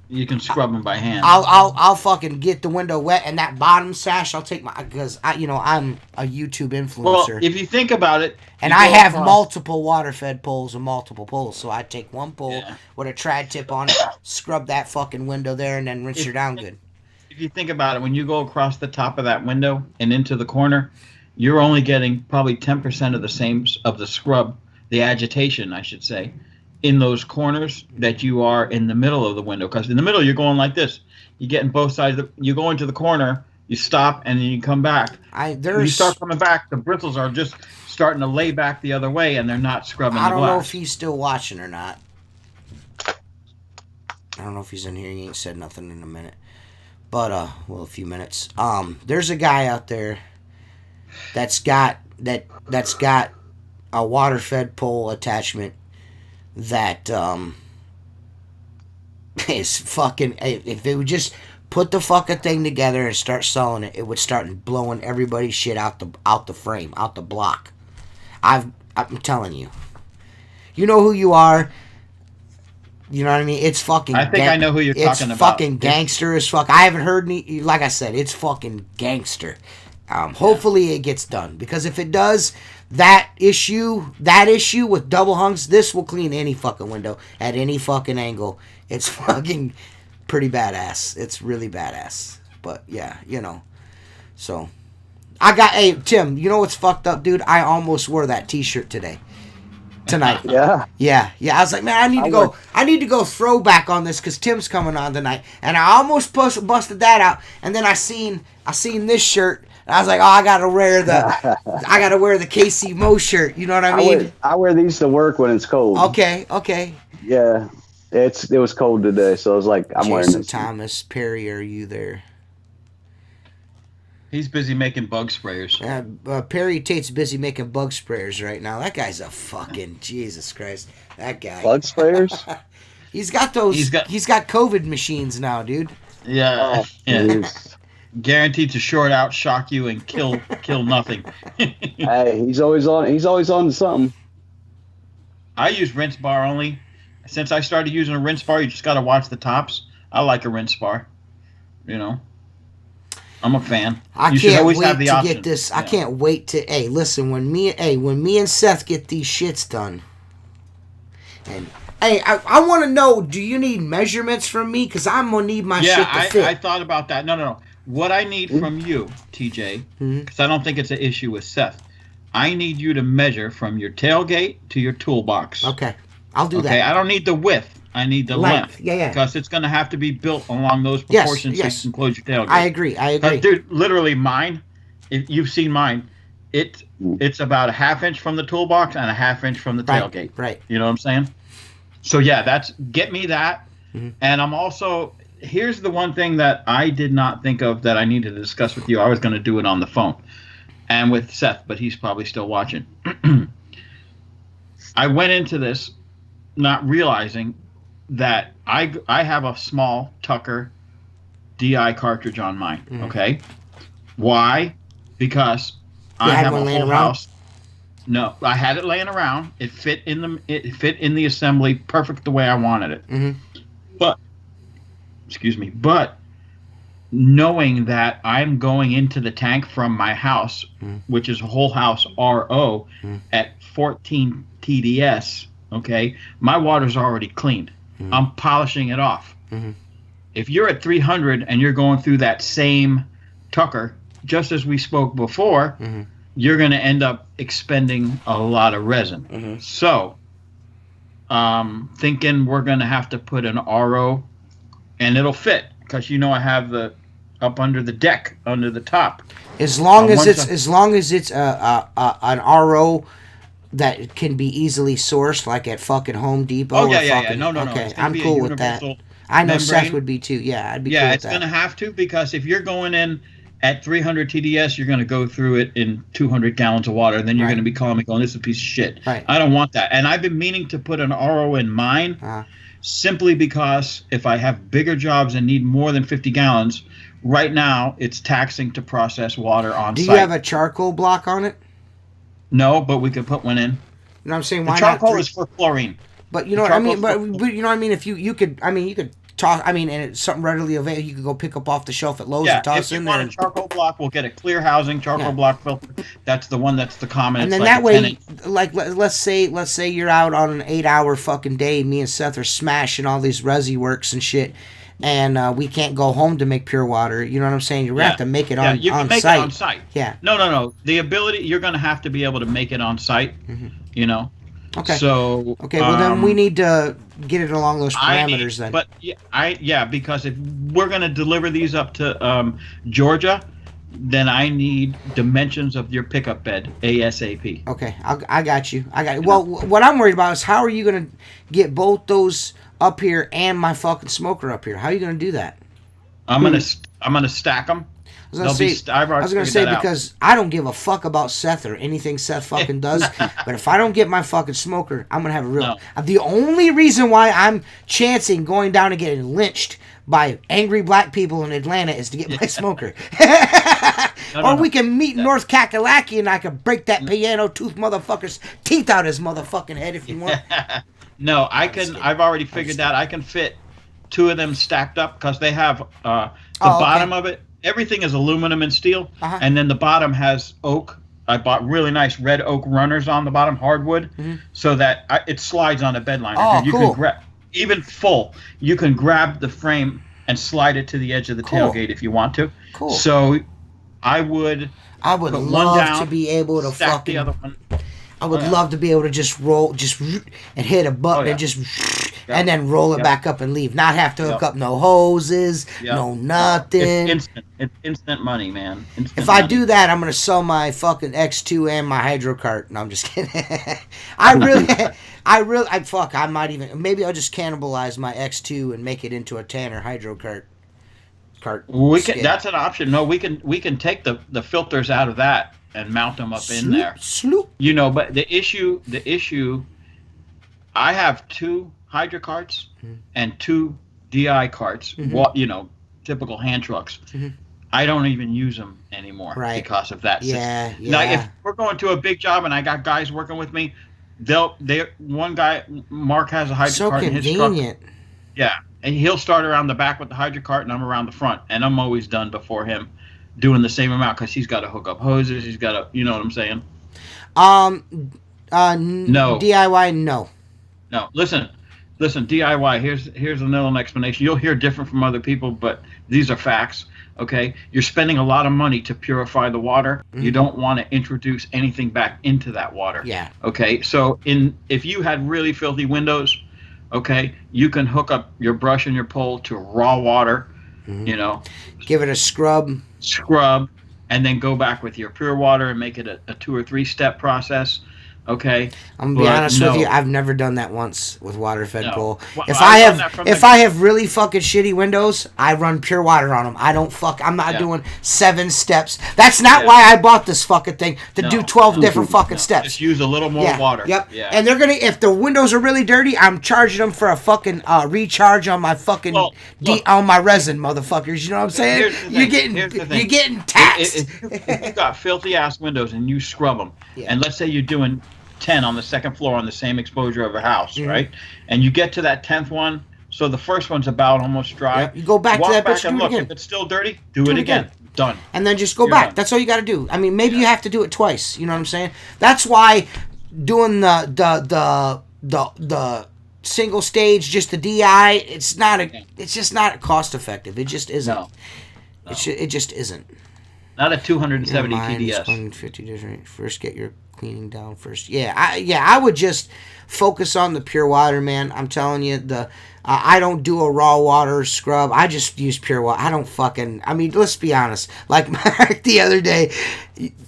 you can scrub them by hand. I'll fucking get the window wet, and that bottom sash I'll take because I'm a YouTube influencer. Well, if you think about it, and I have multiple water fed poles and multiple poles, so I take one pole with a trad tip on it, scrub that fucking window there, and then rinse her down good. If you think about it, when you go across the top of that window and into the corner, you're only getting probably 10% of the scrub, the agitation, I should say, in those corners that you are in the middle of the window. Because in the middle, you're going like this. You get in both sides. You go into the corner, you stop, and then you come back. When you start coming back, the bristles are just starting to lay back the other way, and they're not scrubbing the glass. I don't know if he's still watching or not. I don't know if he's in here. He ain't said nothing in a minute. But, a few minutes. There's a guy out there that's got a water fed pole attachment that is fucking. If they would just put the fucking thing together and start selling it, it would start blowing everybody's shit out the frame, out the block. I'm telling you. You know who you are. You know what I mean? It's fucking. I think I know who you're talking about. It's fucking gangster as fuck. I haven't heard any. Like I said, it's fucking gangster. Hopefully it gets done, because if it does, that issue with double hungs, this will clean any fucking window at any fucking angle. It's fucking pretty badass. It's really badass. But yeah, So hey Tim, you know what's fucked up, dude? I almost wore that T-shirt tonight. Yeah. I was like, man, I need to go throwback on this because Tim's coming on tonight, and I almost busted that out, and then I seen this shirt. And I was like, oh, I gotta wear the KC Mo shirt. You know what I mean? I wear these to work when it's cold. Okay. Yeah, it was cold today, so I was like, I'm wearing this. Thomas Perry, are you there? He's busy making bug sprayers. Perry Tate's busy making bug sprayers right now. That guy's a fucking Jesus Christ. That guy. Bug sprayers? He's got those. He's got COVID machines now, dude. Yeah. Guaranteed to short out, shock you, and kill nothing. Hey, he's always on to something. I use rinse bar only. Since I started using a rinse bar, you just got to watch the tops. I like a rinse bar. I'm a fan. I can't wait to get this. Yeah. I can't wait to. Hey, listen, when me and Seth get these shits done, and hey, I want to know. Do you need measurements from me? Because I'm gonna need my shit to fit. I thought about that. No. What I need from you, TJ, because I don't think it's an issue with Seth. I need you to measure from your tailgate to your toolbox. Okay, I'll do that. Okay, I don't need the width. I need the length. Yeah. Because it's going to have to be built along those proportions so you can close your tailgate. I agree. Dude, literally mine, if you've seen mine, it's about a ½ inch from the toolbox and a ½ inch from the tailgate. Right. You know what I'm saying? So yeah, get me that. Mm-hmm. And I'm also, here's the one thing that I did not think of that I needed to discuss with you. I was going to do it on the phone and with Seth, but he's probably still watching. I went into this not realizing that I have a small Tucker DI cartridge on mine. Mm. Okay, why? Because You I had have one a laying whole around? house. No, I had it laying around. It fit in the assembly perfect the way I wanted it. Mm-hmm. But excuse me, but knowing that I'm going into the tank from my house, which is a whole house RO at 14 TDS, okay, my water's already cleaned. I'm polishing it off. If you're at 300 and you're going through that same Tucker, just as we spoke before, you're going to end up expending a lot of resin. So, thinking we're going to have to put an RO, and it'll fit because I have the up under the deck, under the top. As long as it's an RO that can be easily sourced, like at fucking Home Depot. Oh yeah, or fucking, no. Okay, I'm cool with that. I know membrane. Seth would be too. Yeah, I'd be cool with that. Yeah, it's gonna have to, because if you're going in at 300 TDS, you're gonna go through it in 200 gallons of water, and then you're gonna be calling me going, "This is a piece of shit." Right. I don't want that, and I've been meaning to put an RO in mine, simply because if I have bigger jobs and need more than 50 gallons. Right now, it's taxing to process water on site. Do you have a charcoal block on it? No, but we could put one in. You know what I'm saying? Why the charcoal not is for chlorine. But you know what I mean? But you know what I mean? If you could talk. I mean, and it's something readily available. You could go pick up off the shelf at Lowe's and toss in there. If you want a charcoal block, we'll get a clear housing charcoal block filter. That's the one. That's the common. And then that way, like let's say you're out on an 8-hour fucking day. Me and Seth are smashing all these resi works and shit. And we can't go home to make pure water. You know what I'm saying? You're going to have to make it on you can make site. it on site. Yeah. No. The ability, you're going to have to be able to make it on site, Okay. So. Okay, well then we need to get it along those parameters then. But, because if we're going to deliver these up to Georgia, then I need dimensions of your pickup bed ASAP. Okay, I got you. Well, what I'm worried about is how are you going to get both those up here and my fucking smoker up here? How are you going to do that? I'm gonna stack them. I was gonna say because I don't give a fuck about Seth or anything Seth fucking does. But if I don't get my fucking smoker, I'm gonna have a real. No. The only reason why I'm chancing going down and getting lynched by angry black people in Atlanta is to get my smoker. Or we can meet in North Kakalaki and I can break that piano tooth motherfucker's teeth out his motherfucking head if you want. No, I can. I've already figured that I can fit 2 of them stacked up because they have the bottom of it. Everything is aluminum and steel, and then the bottom has oak. I bought really nice red oak runners on the bottom, hardwood, so that it slides on a bed liner. Oh, you cool. can grab, even full. You can grab the frame and slide it to the edge of the tailgate if you want to. Cool. So I would love to be able to stack fucking. the other one. I would love to be able to just roll, and hit a button and just, and then roll it back up and leave. Not have to hook up no hoses, no nothing. It's instant money, man. If I do that, I'm gonna sell my fucking X2 and my hydro cart. No, I'm just kidding. I might even, maybe I'll just cannibalize my X2 and make it into a Tanner hydro cart. That's an option. No, we can take the filters out of that and mount them up in there. Sloop. But the issue, I have 2 hydro carts and 2 DI carts. Typical hand trucks. I don't even use them anymore because of that. Yeah. Now, if we're going to a big job and I got guys working with me, one guy, Mark, has a hydro cart in his truck. So convenient. Yeah, and he'll start around the back with the hydro cart, and I'm around the front, and I'm always done before him, doing the same amount because he's got to hook up hoses. He's got to, you know what I'm saying? No DIY. No. Listen. DIY. Here's another explanation. You'll hear different from other people, but these are facts. Okay, you're spending a lot of money to purify the water. You don't want to introduce anything back into that water. Yeah. Okay, so if you had really filthy windows, okay, you can hook up your brush and your pole to raw water. Give it a scrub, and then go back with your pure water and make it a 2 or 3 step process. Okay, I'm gonna be honest no. with you. I've never done that once with water fed No. pool. Well, If I've done that from I have really fucking shitty windows, I run pure water on them. I don't I'm not Yeah. doing 7 steps. That's not Yeah. why I bought this fucking thing to No, do 12 no, different fucking Just steps. use a little more Yeah. water. Yep. Yeah. And they're gonna if the windows are really dirty, I'm charging them for a fucking recharge on my fucking Well, look. on my resin, motherfuckers. You know what I'm saying? Here's the thing. Here's the thing. You're getting taxed. If you got filthy ass windows and you scrub them, Yeah. and let's say you're doing 10 on the second floor on the same exposure of a house, Mhm. right? And you get to that 10th one, so the first one's about almost dry. Yep, you go back to Walk that back bitch, and do it look. again. If it's still dirty, do it again. Done. And then just go You're back. done. That's all you got to do. I mean, maybe you have to do it twice. You know what I'm saying? That's why doing the single stage, just the DI, it's just not cost effective. It just isn't. No. It just isn't. Not a 270 Mine is TDS. 150 different. First, get your cleaning down first. I would just focus on the pure water, man. I'm telling you, I don't do a raw water scrub. I just use pure water. I don't fucking. I mean, let's be honest. Like the other day,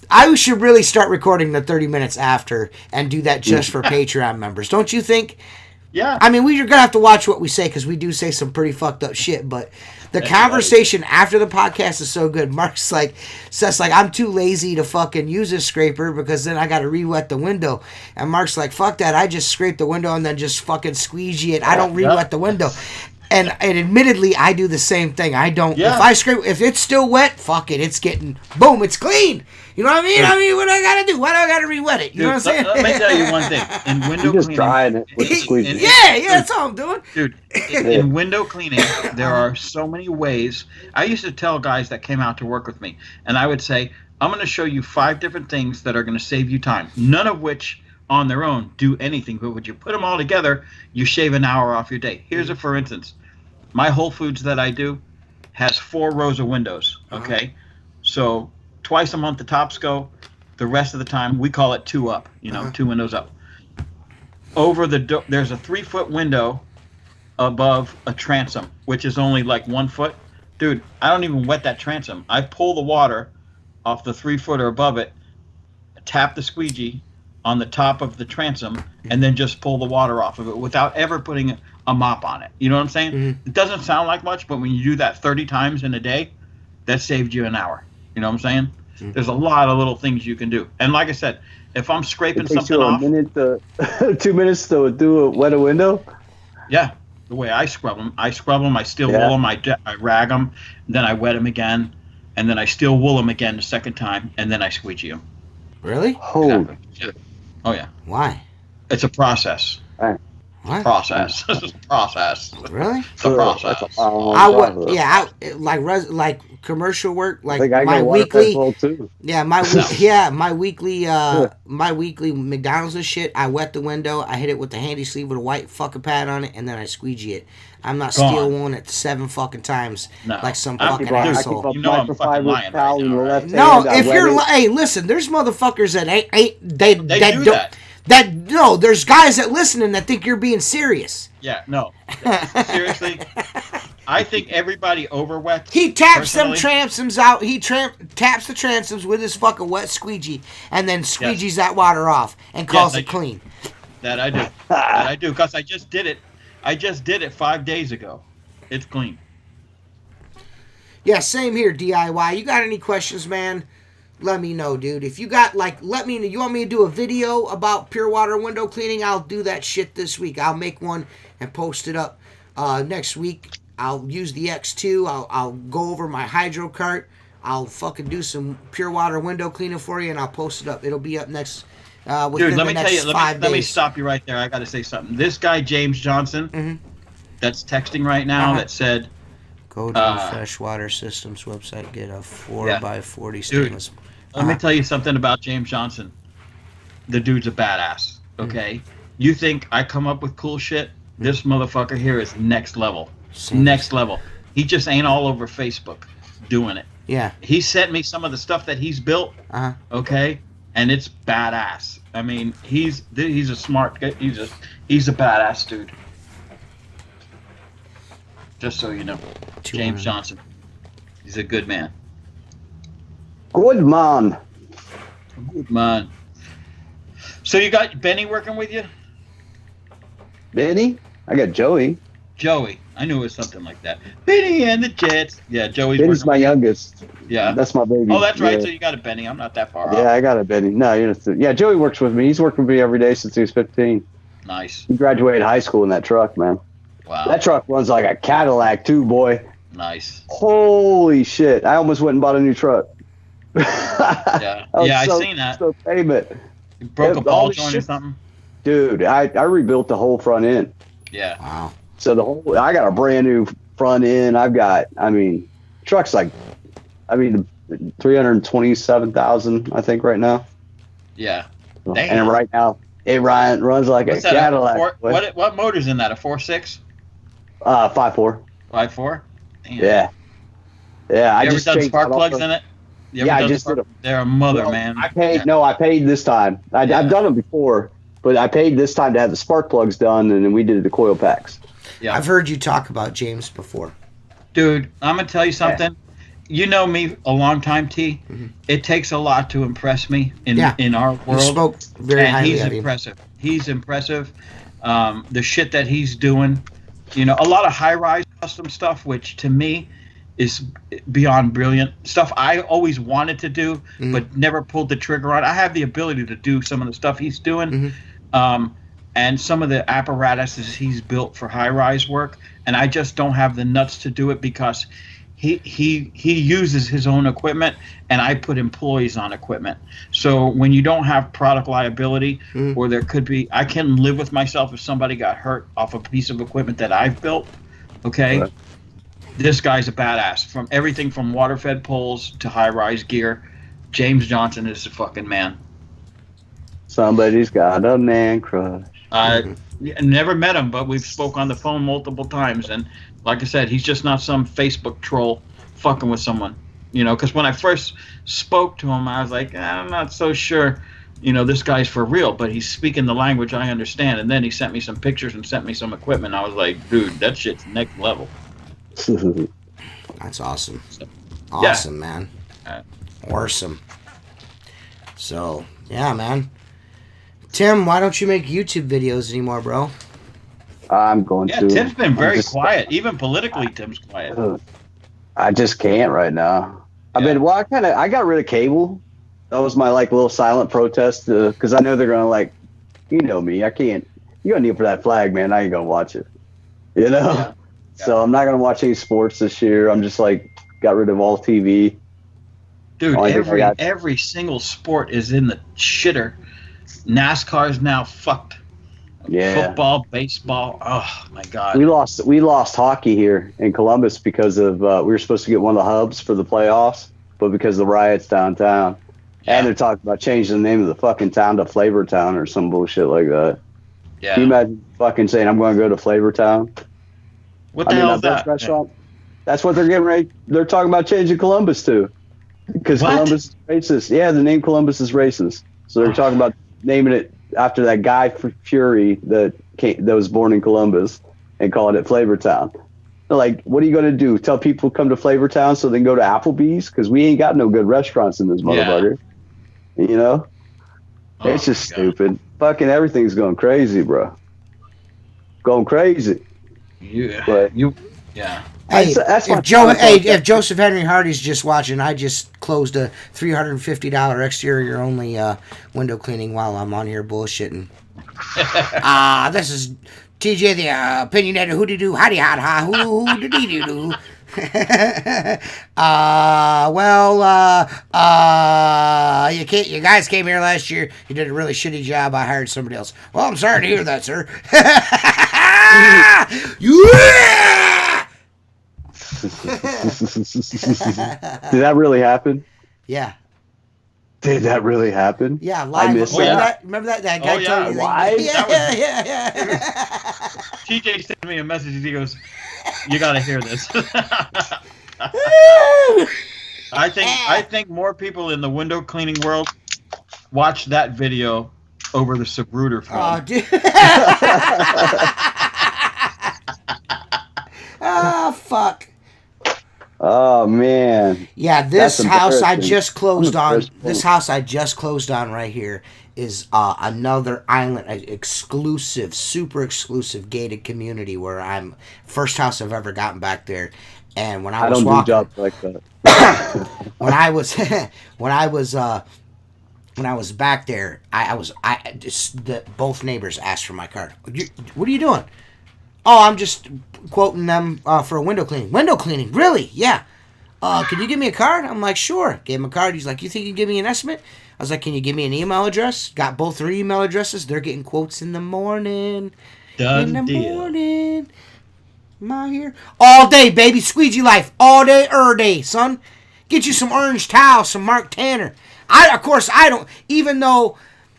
I should really start recording the 30 minutes after and do that just for Patreon members. Don't you think? Yeah. I mean, we're gonna have to watch what we say because we do say some pretty fucked up shit. But the conversation after the podcast is so good. Mark's says I'm too lazy to fucking use a scraper because then I got to re-wet the window. And Mark's like, fuck that. I just scrape the window and then just fucking squeegee it. I don't re-wet the window. And admittedly, I do the same thing. I don't. Yeah. If I scrape, if it's still wet, fuck it. It's getting boom. It's clean. You know what I mean? Dude. I mean, what do I gotta do? Why do I gotta re-wet it? You know what I'm saying? Let me tell you one thing. In window You just cleaning, drying it with the squeegee. Yeah, that's all I'm doing. dude, in window cleaning, there are so many ways. I used to tell guys that came out to work with me, and I would say, I'm going to show you 5 different things that are going to save you time, none of which on their own do anything, but when you put them all together, you shave an hour off your day. Here's a for instance. My Whole Foods that I do has 4 rows of windows, okay? So twice a month the tops go. The rest of the time, we call it 2 up, 2 windows up. Over the there's a 3-foot window above a transom, which is only like 1 foot. Dude, I don't even wet that transom. I pull the water off the 3-footer above it, tap the squeegee on the top of the transom, and then just pull the water off of it without ever putting a mop on it. You know what I'm saying? Mm-hmm. It doesn't sound like much, but when you do that 30 times in a day, that saved you an hour. You know what I'm saying? Mm-hmm. There's a lot of little things you can do. And like I said, if I'm scraping something off, 2 minutes to do wet a window. Yeah, the way I scrub them, I steel wool them, I rag them, then I wet them again, and then I steel wool them again the second time, and then I squeegee them. Really? Holy. Oh yeah. Why? It's a process. Right. What? Process. This is a process. Really? It's a process. Like commercial work, like I think I my got weekly. too. Yeah, my weekly my weekly McDonald's and shit. I wet the window. I hit it with the handy sleeve with a white fucking pad on it, and then I squeegee it. I'm not steel wooling it 7 fucking times like some fucking asshole. You know I'm fucking lying right now, right? No, if you're hey, listen, there's motherfuckers that they do that. No, there's guys that listening that think you're being serious. Yeah, no. Seriously, I think everybody overwets. He taps them transoms out. He taps the transoms with his fucking wet squeegee, and then squeegees that water off and calls it clean. That I do. That I do, because I just did it. I just did it 5 days ago. It's clean. Yeah, same here, DIY. You got any questions, man? Let me know, dude. If you got, let me know. You want me to do a video about pure water window cleaning? I'll do that shit this week. I'll make one and post it up next week. I'll use the X2. I'll go over my hydro cart. I'll fucking do some pure water window cleaning for you, and I'll post it up. It'll be up next within the next 5 days. Let me stop you right there. I got to say something. This guy, James Johnson, that's texting right now, that said, go to the Freshwater Systems website, get a 4x40 stainless. Let me tell you something about James Johnson. The dude's a badass, okay? You think I come up with cool shit? This motherfucker here is next level. Next level. He just ain't all over Facebook doing it. Yeah. He sent me some of the stuff that he's built, okay? And it's badass. I mean, he's a smart guy. He's a badass dude. Just so you know. James Johnson. He's a good man. Good man. Good man. So you got Benny working with you? Benny? I got Joey. Joey. I knew it was something like that. Benny and the Jets. Yeah, Joey's Benny's working my with you. youngest. Yeah. That's my baby. Oh, that's right. Yeah. So you got a Benny. I'm not that far Yeah, off. I got a Benny. No, yeah, Joey works with me. He's worked with me every day since he was 15. Nice. He graduated high school in that truck, man. Wow. That truck runs like a Cadillac, too, boy. Nice. Holy shit. I almost went and bought a new truck. Yeah. I seen that. So payment. You broke a ball all the joint or shit- something? Dude, I rebuilt the whole front end. Yeah. Wow. So I got a brand new front end. Truck's like, 327,000, I think, right now. Yeah. And Damn. right now, it runs like What's a that? Cadillac. What motor's in that? A 4.6? 5.4. 5.4? Damn. Yeah. Yeah. You ever done spark plugs in it? Yeah, I just did them. They're a mother, Well, man. I paid. Yeah. No, I paid this time. I've done them before, but I paid this time to have the spark plugs done, and then we did the coil packs. Yeah. I've heard you talk about James before. Dude, I'm going to tell you something. You know me a long time, T. Mhm. It takes a lot to impress me in our You world. spoke very And highly he's of him. impressive. He's impressive. The shit that he's doing, a lot of high-rise custom stuff, which to me is beyond brilliant. Stuff I always wanted to do, but never pulled the trigger on. I have the ability to do some of the stuff he's doing, and some of the apparatuses he's built for high-rise work, and I just don't have the nuts to do it because he uses his own equipment, and I put employees on equipment. So when you don't have product liability, or there could be, I can live with myself if somebody got hurt off a piece of equipment that I've built. Okay, Right. This guy's a badass. From everything from water-fed poles to high-rise gear, James Johnson is the fucking man. Somebody's got a man crush. I never met him, but we've spoke on the phone multiple times, and like I said, he's just not some Facebook troll fucking with someone, because when I first spoke to him, I was like, I'm not so sure, this guy's for real, but he's speaking the language I understand, and then he sent me some pictures and sent me some equipment. I was like, dude, that shit's next level. That's awesome. So, Awesome, man. Uh, Awesome. So, yeah, man. Tim, why don't you make YouTube videos anymore, bro? I'm going Yeah, to. Tim's been very I'm just- quiet. Even politically, Tim's quiet. I just can't right now. Yeah. I got rid of cable. That was my little silent protest because I know they're gonna you know me. I can't. You gonna kneel for that flag, man. I ain't gonna watch it. Yeah. So I'm not gonna watch any sports this year. I'm just got rid of all TV. Dude, Oh, I think I got- every single sport is in the shitter. NASCAR's now fucked. Yeah. Football, baseball. Oh my God. We lost hockey here in Columbus because of we were supposed to get one of the hubs for the playoffs, but because of the riots downtown, and they're talking about changing the name of the fucking town to Flavortown or some bullshit like that. Yeah. Can you imagine fucking saying I'm going to go to Flavortown? What the hell is best that? restaurant. That's what they're getting ready. They're talking about changing Columbus to, because What? Columbus is racist. Yeah, the name Columbus is racist. So they're talking about naming it after that guy Fury that was born in Columbus and calling it Flavortown. They're like, what are you going to do? Tell people to come to Flavortown so they can go to Applebee's? Because we ain't got no good restaurants in this motherfucker. Oh, It's just God. stupid. Fucking everything's going crazy, bro. Going crazy. But Yeah. Hey, That's my if protest. if Joseph Henry Hardy's just watching, I just closed a $350 exterior only window cleaning while I'm on here bullshitting. This is TJ, the opinionated hooty doo howdy hot ha hoo hoo dee doo doo. You guys came here last year. You did a really shitty job. I hired somebody else. Well, I'm sorry to hear that, sir. Yeah! Did that really happen? Yeah. Did that really happen? Yeah, live. I missed Remember that. that? Remember that guy Oh, yeah, told you live? Yeah, That yeah. TJ sent me a message. He goes, "You got to hear this." I think more people in the window cleaning world watch that video over the Sabruder film. Oh, dude. Oh, fuck. Oh man. Yeah, this That's house I embarrassing. just closed I'm on. embarrassed. This house I just closed on right here is another island, exclusive, super exclusive gated community where I'm first house I've ever gotten back there. And when I I was don't do walking, jobs like that. when I was when I was when I was back there, I just both neighbors asked for my card. What are you doing? Oh, I'm just quoting them for a window cleaning. Window cleaning, really? Yeah. Can you give me a card? I'm like, sure. Gave him a card. He's like, you think you can give me an estimate? I was like, can you give me an email address? Got both their email addresses. They're getting quotes in the morning. Done In the deal. morning. Am I here? All day, baby. Squeegee life. All day, day, son. Get you some orange towels, some Mark Tanner. Of course, I don't. Even though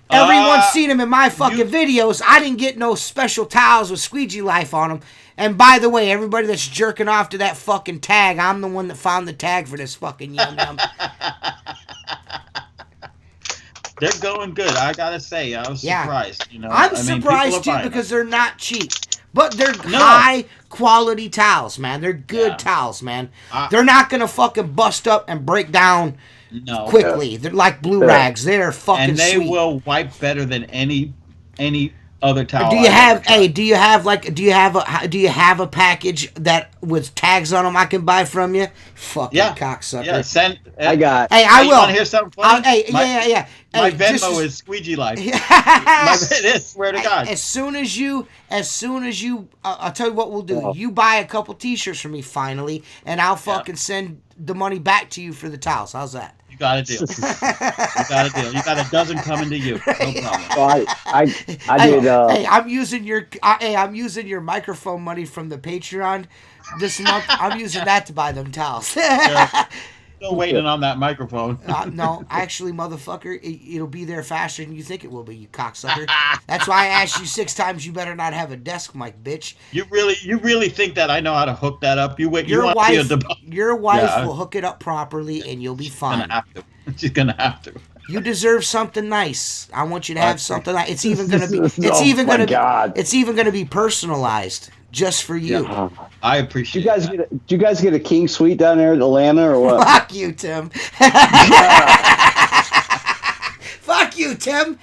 everyone's seen him in my fucking videos, I didn't get no special towels with Squeegee life on them. And by the way, everybody that's jerking off to that fucking tag, I'm the one that found the tag for this fucking yum yum. They're going good. I gotta say, I was surprised. You know, I'm surprised too because they're not cheap, but they're No. high quality towels, man. They're good towels, man. They're not gonna fucking bust up and break down quickly. They're like blue rags. They're fucking and they sweet. will wipe better than any other towel. Do you have do you have a package that with tags on them I can buy from you? Fucking cocksucker. Yeah, send. I got. Hey, I You will. want to hear something funny? Yeah. My Hey, Venmo is Squeegee Life. It is. Swear to God. As soon as you, I'll tell you what we'll do. You buy a couple T-shirts for me finally, and I'll fucking send the money back to you for the towels. How's that? You got a deal. You got a deal. You got a dozen coming to you. No problem. So I did. Hey, I'm using your microphone money from the Patreon this month. I'm using that to buy them towels. Still waiting on that microphone. No, actually, motherfucker, it'll be there faster than you think it will be, you cocksucker. That's why I asked you 6 times. You better not have a desk mic, bitch. You really think that I know how to hook that up? Your wife will hook it up properly, and you'll be fine. Gonna have to. She's gonna have to. You deserve something nice. I want you to have something nice. It's even gonna be. It's even gonna be personalized just for you. Yeah. I appreciate. Do you guys get a king suite down there in Atlanta or what? Fuck you, Tim. Fuck you, Tim.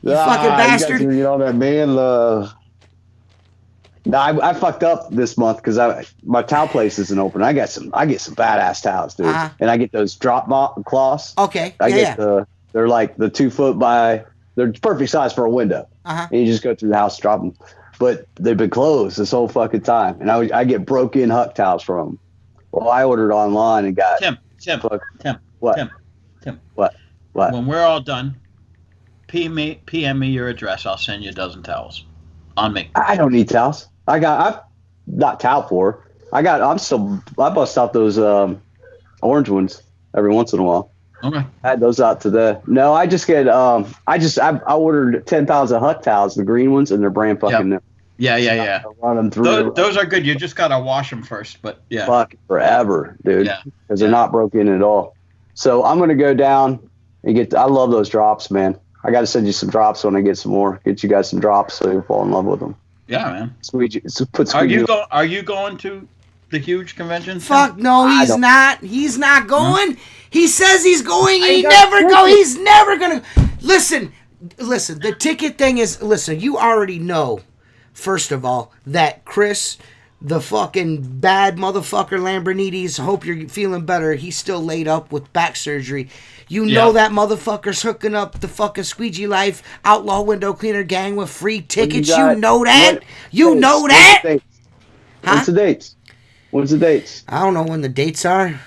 You fucking bastard. You know that man. No, I fucked up this month because my towel place isn't open. I get some badass towels, dude, and I get those drop cloths. Okay, they're like the 2 foot they're perfect size for a window. And you just go through the house, drop them. But they've been closed this whole fucking time, and I get broken Huck towels from them. Well, I ordered online and got Tim. What? Tim. What? When we're all done, PM me your address. I'll send you a dozen towels. On me. I don't need towels. I'm not towel poor. I bust out those orange ones every once in a while. Okay. I had those out today. No, I just get I ordered 10,000 Huck towels, the green ones, and they're brand fucking new. Yeah. Run them through. Those are good. You just gotta wash them first, but yeah. Fuck forever, dude. Yeah. Because they're not broken at all. So I'm gonna go down and I love those drops, man. I got to send you some drops when I get some more. Get you guys some drops so you fall in love with them. Yeah, man. Squeegee. Are you going to the huge convention? Fuck no, he's not. He's not going. He says he's going. He never go. He's never gonna. Listen. The ticket thing is. Listen, you already know. First of all, that Chris, the fucking bad motherfucker Lambrinides. Hope you're feeling better. He's still laid up with back surgery. You know that motherfucker's hooking up the fucking Squeegee Life Outlaw Window Cleaner gang with free tickets. You know that? When's the dates? When's the dates? I don't know when the dates are.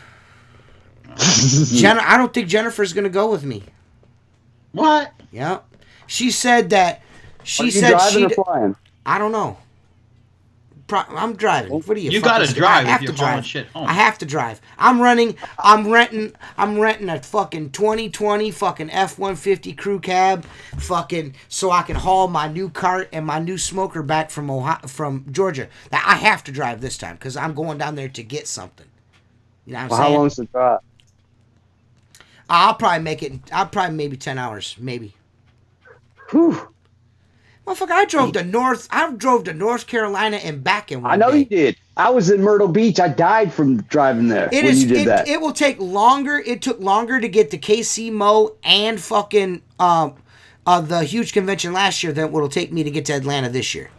I don't think Jennifer's going to go with me. What? Yeah. She said that. Driving or flying? I don't know. I'm driving. What are you? You gotta drive if you're hauling shit home. I have to drive. I'm renting a fucking 2020 fucking F-150 crew cab, fucking, so I can haul my new cart and my new smoker back from Georgia. Now, I have to drive this time because I'm going down there to get something. You know what I'm saying? How long's the drive? I'll probably make it. Maybe 10 hours, maybe. Whew. Motherfucker, I drove to North Carolina and back in one I know day. you did. I was in Myrtle Beach. I died from driving there when you did that. It will take longer. It took longer to get to KC Mo and fucking the huge convention last year than what it'll take me to get to Atlanta this year.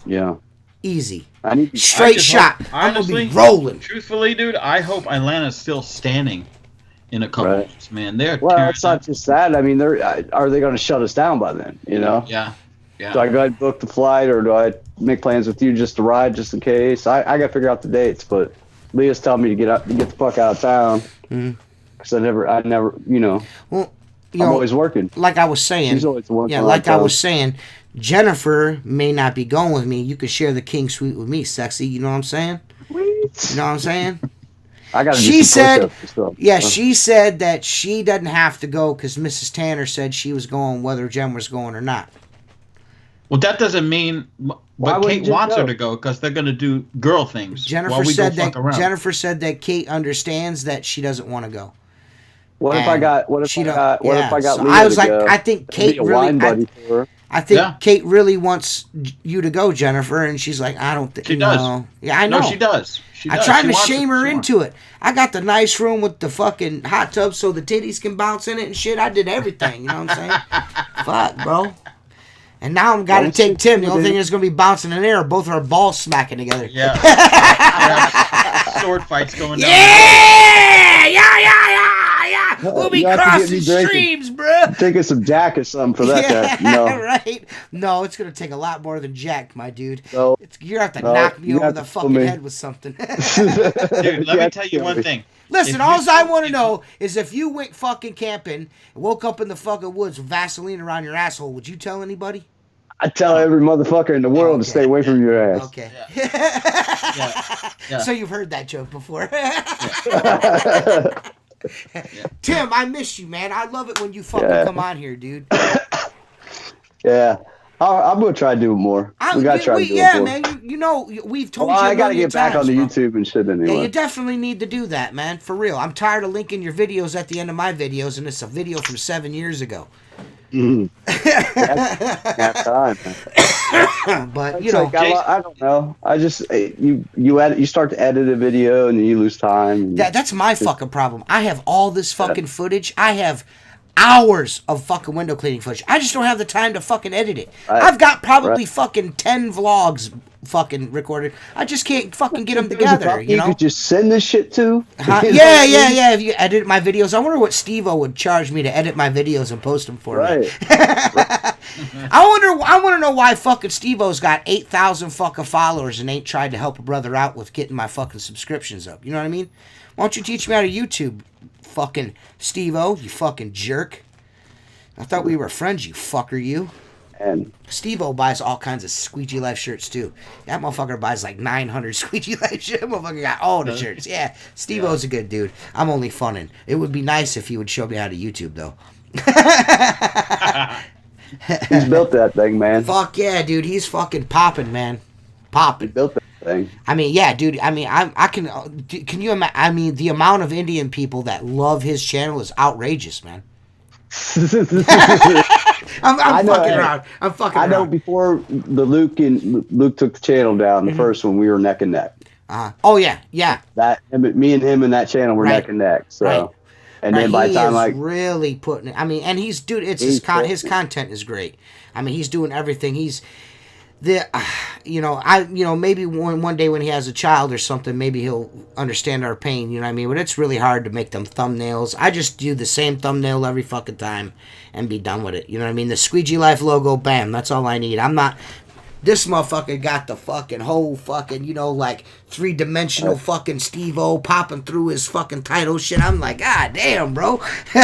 Yeah. Easy. Straight shot. Hope, honestly, I'm gonna be rolling. Truthfully, dude, I hope Atlanta's still standing in a couple months, man. Well, it's not just that. I mean, are they going to shut us down by then? You know? Yeah. Yeah. Do I go ahead and book the flight, or do I make plans with you just to ride, just in case? I got to figure out the dates, but Leah's telling me to get the fuck out of town because I never, you know. Well, I'm always working. Like I was saying. She's always working. Yeah, like I was saying, Jennifer may not be going with me. You could share the king suite with me, sexy. You know what I'm saying? Sweet. You know what I'm saying? I got to. She said, she said that she doesn't have to go because Mrs. Tanner said she was going, whether Jen was going or not. Well, that doesn't mean. But Kate wants her to go because they're going to do girl things. Jennifer said that Kate understands that she doesn't want to go. What if I got Leah I was like, go? I think Kate really. I think Kate really wants you to go, Jennifer, and she's like, I don't think she does. Yeah, I know. No, she does. I'm trying to shame her into it. I got the nice room with the fucking hot tub so the titties can bounce in it and shit. I did everything. You know what I'm saying? Fuck, bro. And now I'm got to take Tim. The only thing that's going to be bouncing in the air, both of our balls smacking together. Yeah. Sword fights going down. Yeah. We'll be crossing streams, bro. Taking some Jack or something for that. No. Right? No, it's going to take a lot more than Jack, my dude. No. You're going to have to knock me over the fucking head with something. Dude, let me tell you one thing. Listen, all I want to know is if you went fucking camping and woke up in the fucking woods with Vaseline around your asshole, would you tell anybody? I tell every motherfucker in the world to stay away from your ass. Okay. Yeah. So you've heard that joke before. Tim, I miss you, man. I love it when you fucking come on here, dude. Yeah. I'm going to try to do it more. We got to try to do it more. Man. You know, we've told you I got to get times, back on the YouTube and shit anyway. Yeah, you definitely need to do that, man. For real. I'm tired of linking your videos at the end of my videos, and it's a video from 7 years ago. That's time, man. But you know, like, I don't know. I just you start to edit a video and then you lose time. That's my fucking problem. I have all this fucking footage. I have hours of fucking window cleaning footage. I just don't have the time to fucking edit it. I've got probably fucking 10 vlogs fucking recorded. I just can't fucking get them together. You know, could just send this shit to. Yeah. If you edit my videos, I wonder what Steve-O would charge me to edit my videos and post them for me. I want to know why fucking Steve-O's got 8,000 fucking followers and ain't tried to help a brother out with getting my fucking subscriptions up. You know what I mean? Why don't you teach me how to YouTube, fucking Steve-O, you fucking jerk? I thought we were friends, you fucker, you. And Steve-O buys all kinds of Squeegee Life shirts too. That motherfucker buys like 900 Squeegee Life shirts. That motherfucker got all the shirts. Yeah, Steve-O's a good dude. I'm only funning. It would be nice if he would show me how to YouTube though. He's built that thing, man. Fuck yeah, dude. He's fucking popping, man. Popping. He built that thing. I mean, yeah, dude. I mean, I can you imagine? I mean, the amount of Indian people that love his channel is outrageous, man. I'm fucking around. I'm fucking around. I know before Luke took the channel down, the first one, we were neck and neck. Oh yeah. Me and him and that channel were neck and neck. So, and then by the time really putting it. I mean, and his content is great. I mean, he's doing everything. He's maybe one day when he has a child or something, maybe he'll understand our pain, you know what I mean? But it's really hard to make them thumbnails. I just do the same thumbnail every fucking time and be done with it, you know what I mean? The Squeegee Life logo, bam, that's all I need. This motherfucker got the fucking whole fucking, like 3-dimensional fucking Steve-O popping through his fucking title shit. I'm like, God damn, bro.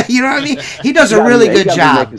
You know what I mean? He does a really good job.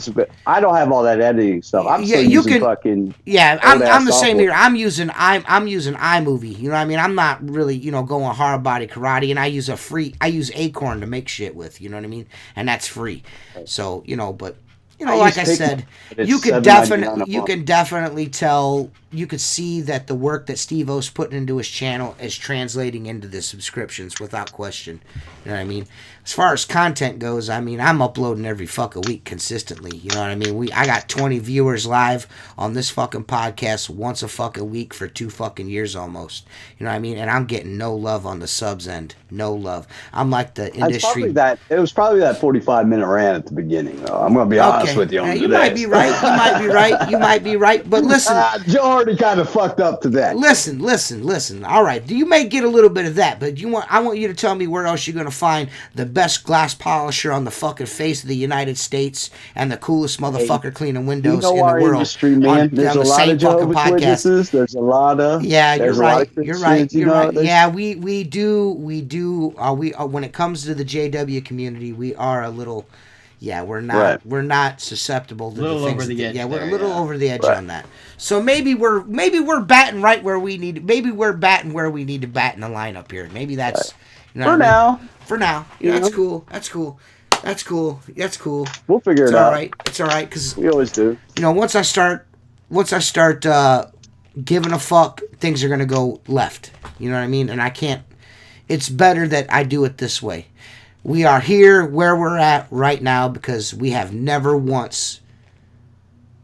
I don't have all that editing stuff. I'm still using fucking. Yeah, I'm the same here. I'm using iMovie. You know what I mean? I'm not really, going hard body karate, and I use Acorn to make shit with. You know what I mean? And that's free. So but. You know, like I used said, it's you could $7.99 a you month. can definitely tell, you could see that the work that Steve O's putting into his channel is translating into the subscriptions without question. You know what I mean? As far as content goes, I mean, I'm uploading every fucking week consistently. You know what I mean? I got 20 viewers live on this fucking podcast once a fucking week for 2 fucking years almost. You know what I mean? And I'm getting no love on the subs end. No love. I'm like the industry. It was probably that 45-minute rant at the beginning, though. I'm going to be honest with you on you this. might be right. You might be right. You might be right. But listen. Joe already kind of fucked up today. Listen. All right. You may get a little bit of that, but I want you to tell me where else you're going to find the best glass polisher on the fucking face of the United States and the coolest motherfucker cleaning windows in the world. Industry, man. There's a lot of Jehovah's Witnesses. There's a lot of you're right. You're right. Yeah, we do. When it comes to the JW community, we are a little. Yeah, we're not susceptible to the things. We're a little over the edge on that. So maybe we're batting right where we need. Maybe we're batting where we need to bat in the lineup here. Maybe that's For now, that's cool. That's cool. We'll figure it out. It's all right because we always do. You know, once I start giving a fuck, things are gonna go left. You know what I mean? And I can't. It's better that I do it this way. We are here where we're at right now because we have never once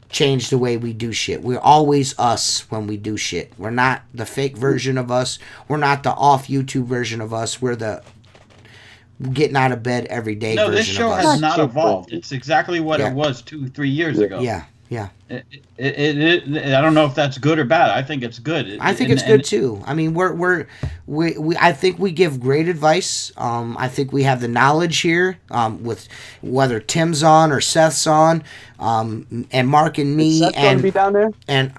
changed the way we do shit. We're always us when we do shit. We're not the fake version of us. We're not the off YouTube version of us. We're the getting out of bed every day version of us. No, this show has not evolved. It's exactly what it was 2-3 years ago. Yeah. I don't know if that's good or bad. I think it's good. I think it's good too. I mean, I think we give great advice. I think we have the knowledge here. With whether Tim's on or Seth's on, and Mark and me, Seth going to be down there. And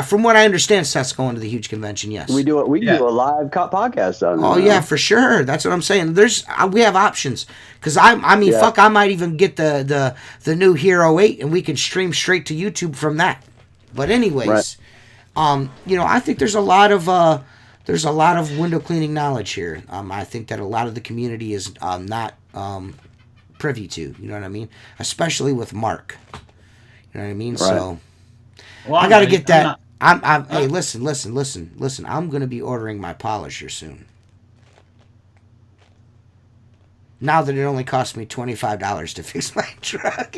from what I understand, Seth's going to the huge convention. Yes, we do it. We do a live podcast down there. Oh yeah, for sure. That's what I'm saying. We have options. Because I might even get the new Hero 8 and we can stream straight to YouTube from that. But anyways, I think there's a lot of window cleaning knowledge here. I think that a lot of the community is not privy to. You know what I mean? Especially with Mark. You know what I mean? Right. So I got to get that. Hey, listen. I'm gonna be ordering my polisher soon. Now that it only cost me $25 to fix my truck.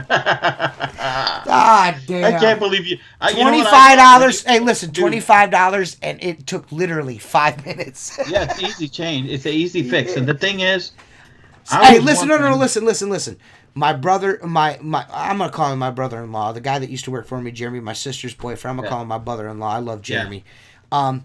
God damn. I can't believe you. $25. Hey, listen, $25, and it took literally 5 minutes. Yeah, it's easy change. It's an easy fix. And the thing is, listen. My brother, I'm gonna call him my brother-in-law, the guy that used to work for me, Jeremy, my sister's boyfriend. I'm gonna call him my brother-in-law. I love Jeremy. Yeah.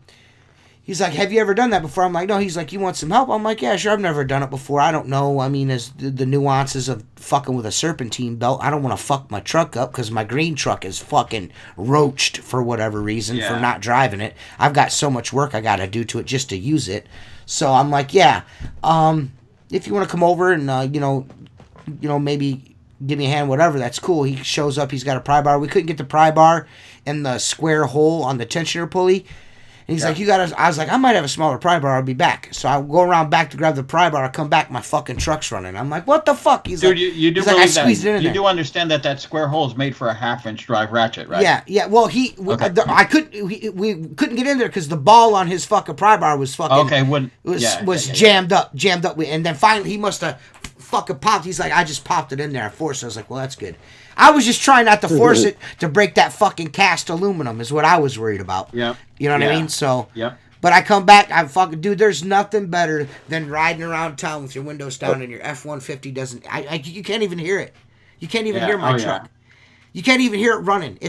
He's like, have you ever done that before? I'm like, no. He's like, you want some help? I'm like, yeah, sure. I've never done it before. I don't know. I mean, as the nuances of fucking with a serpentine belt, I don't want to fuck my truck up because my green truck is fucking roached for whatever reason for not driving it. I've got so much work I got to do to it just to use it. So I'm like, yeah, if you want to come over and, maybe give me a hand, whatever, that's cool. He shows up. He's got a pry bar. We couldn't get the pry bar in the square hole on the tensioner pulley. And he's like, I was like, I might have a smaller pry bar. I'll be back. So I go around back to grab the pry bar. I come back, my fucking truck's running. I'm like, what the fuck? He's Dude, like, you do he's like, I squeezed it in there. You do understand that square hole is made for a 1/2-inch drive ratchet, right? Yeah. Well, we couldn't get in there because the ball on his fucking pry bar was fucking jammed up. And then finally he must have fucking popped. He's like, I just popped it in there. I forced it. I was like, well, that's good. I was just trying not to force it to break that fucking cast aluminum is what I was worried about. Yeah. You know what I mean? So. Yeah. But I come back, dude, there's nothing better than riding around town with your windows down and your F-150 doesn't, you can't even hear it. You can't even hear my truck. You can't even hear it running.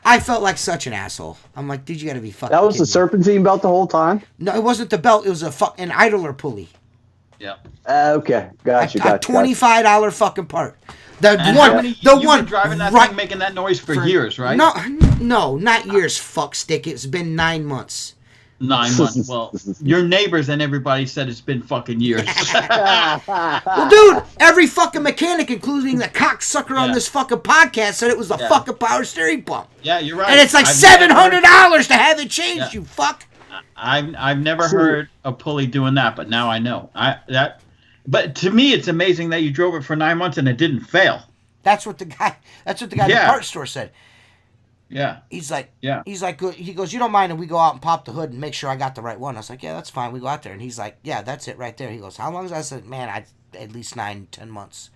I felt like such an asshole. I'm like, dude, you gotta be fucking That was the serpentine belt the whole time? No, it wasn't the belt. It was an idler pulley. Yeah. Okay. Gotcha. A $25 fucking part. You've been driving that thing making that noise for years, right? No, not years, fuck stick. It's been 9 months. 9 months. Well, your neighbors and everybody said it's been fucking years. Well, dude, every fucking mechanic, including the cocksucker on this fucking podcast, said it was the fucking power steering pump. Yeah, you're right. And it's like $700 to have it changed, you fuck. I've never heard a pulley doing that, but now I know. But to me, it's amazing that you drove it for 9 months and it didn't fail. That's what the guy at the parts store said. Yeah. He's like, Yeah. he goes, you don't mind if we go out and pop the hood and make sure I got the right one? I was like, yeah, that's fine. We go out there. And he's like, yeah, that's it right there. He goes, how long is that? I said, man, at least 9-10 months.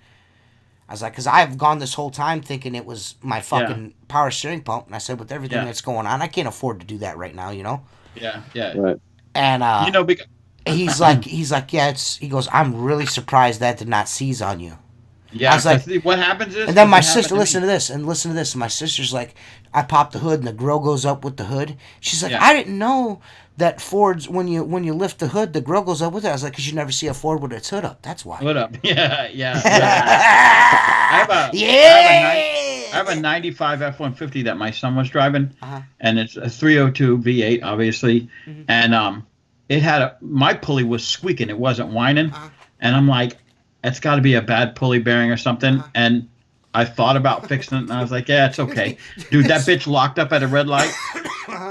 I was like, because I've gone this whole time thinking it was my fucking power steering pump. And I said, with everything that's going on, I can't afford to do that right now, you know? Yeah, yeah. Right. And, you know, because... he's like, yeah, he goes, I'm really surprised that did not seize on you. Yeah, I was like, what happens is... And then my sister, listen to this. And my sister's like, I pop the hood and the grill goes up with the hood. She's like, I didn't know that Fords, when you lift the hood, the grill goes up with it. I was like, because you never see a Ford with its hood up. That's why. What up? Yeah. I have a 95 F-150 that my son was driving, and it's a 302 V8, obviously. Mm-hmm. And it had my pulley was squeaking. It wasn't whining. And I'm like, it's got to be a bad pulley bearing or something. And I thought about fixing it, and I was like, yeah, it's okay. Dude, that bitch locked up at a red light.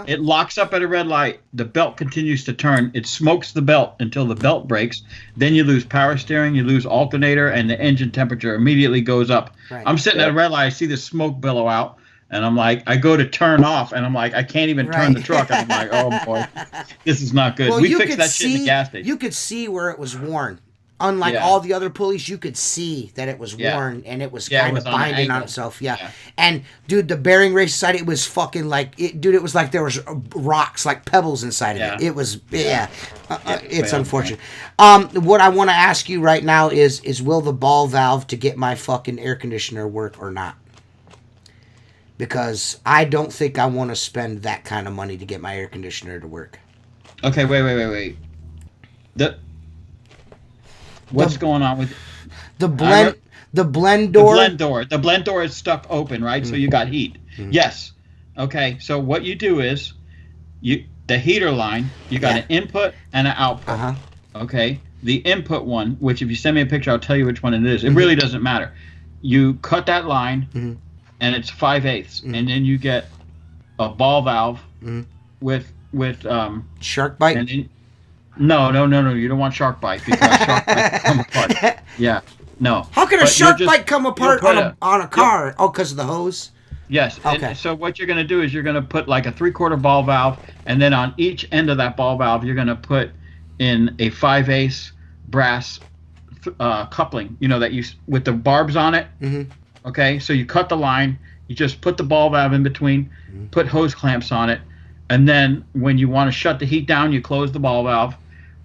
It locks up at a red light. The belt continues to turn. It smokes the belt until the belt breaks. Then you lose power steering, you lose alternator, and the engine temperature immediately goes up. Right. I'm sitting at a red light. I see the smoke billow out, and I'm like, I go to turn off, and I'm like, I can't even turn the truck. And I'm like, oh, boy, this is not good. Well, we fixed that shit in the gas station. You could see where it was worn. Unlike all the other pulleys, you could see that it was worn and it was kind of binding on itself. Yeah. And, dude, the bearing race side, it was fucking like, it was like there was rocks, like pebbles inside of it. It was, it's unfortunate. What I want to ask you right now is will the ball valve to get my fucking air conditioner work or not? Because I don't think I want to spend that kind of money to get my air conditioner to work. Okay, wait. What's going on with the blend door? The blend door is stuck open, right? So you got heat. Yes. Okay. So what you do is the heater line, you got an input and an output. Okay. The input one, which if you send me a picture, I'll tell you which one it is. It really doesn't matter. You cut that line, and it's 5/8, and then you get a ball valve with shark bite. No. You don't want shark bite because shark bite come apart. Yeah. No. How can a shark bite come apart on a car? Oh, because of the hose? Yes. Okay. And so what you're going to do is you're going to put like a 3/4 ball valve, and then on each end of that ball valve, you're going to put in a 5/8 brass coupling, that you with the barbs on it. Okay. So you cut the line, you just put the ball valve in between, put hose clamps on it, and then when you want to shut the heat down, you close the ball valve.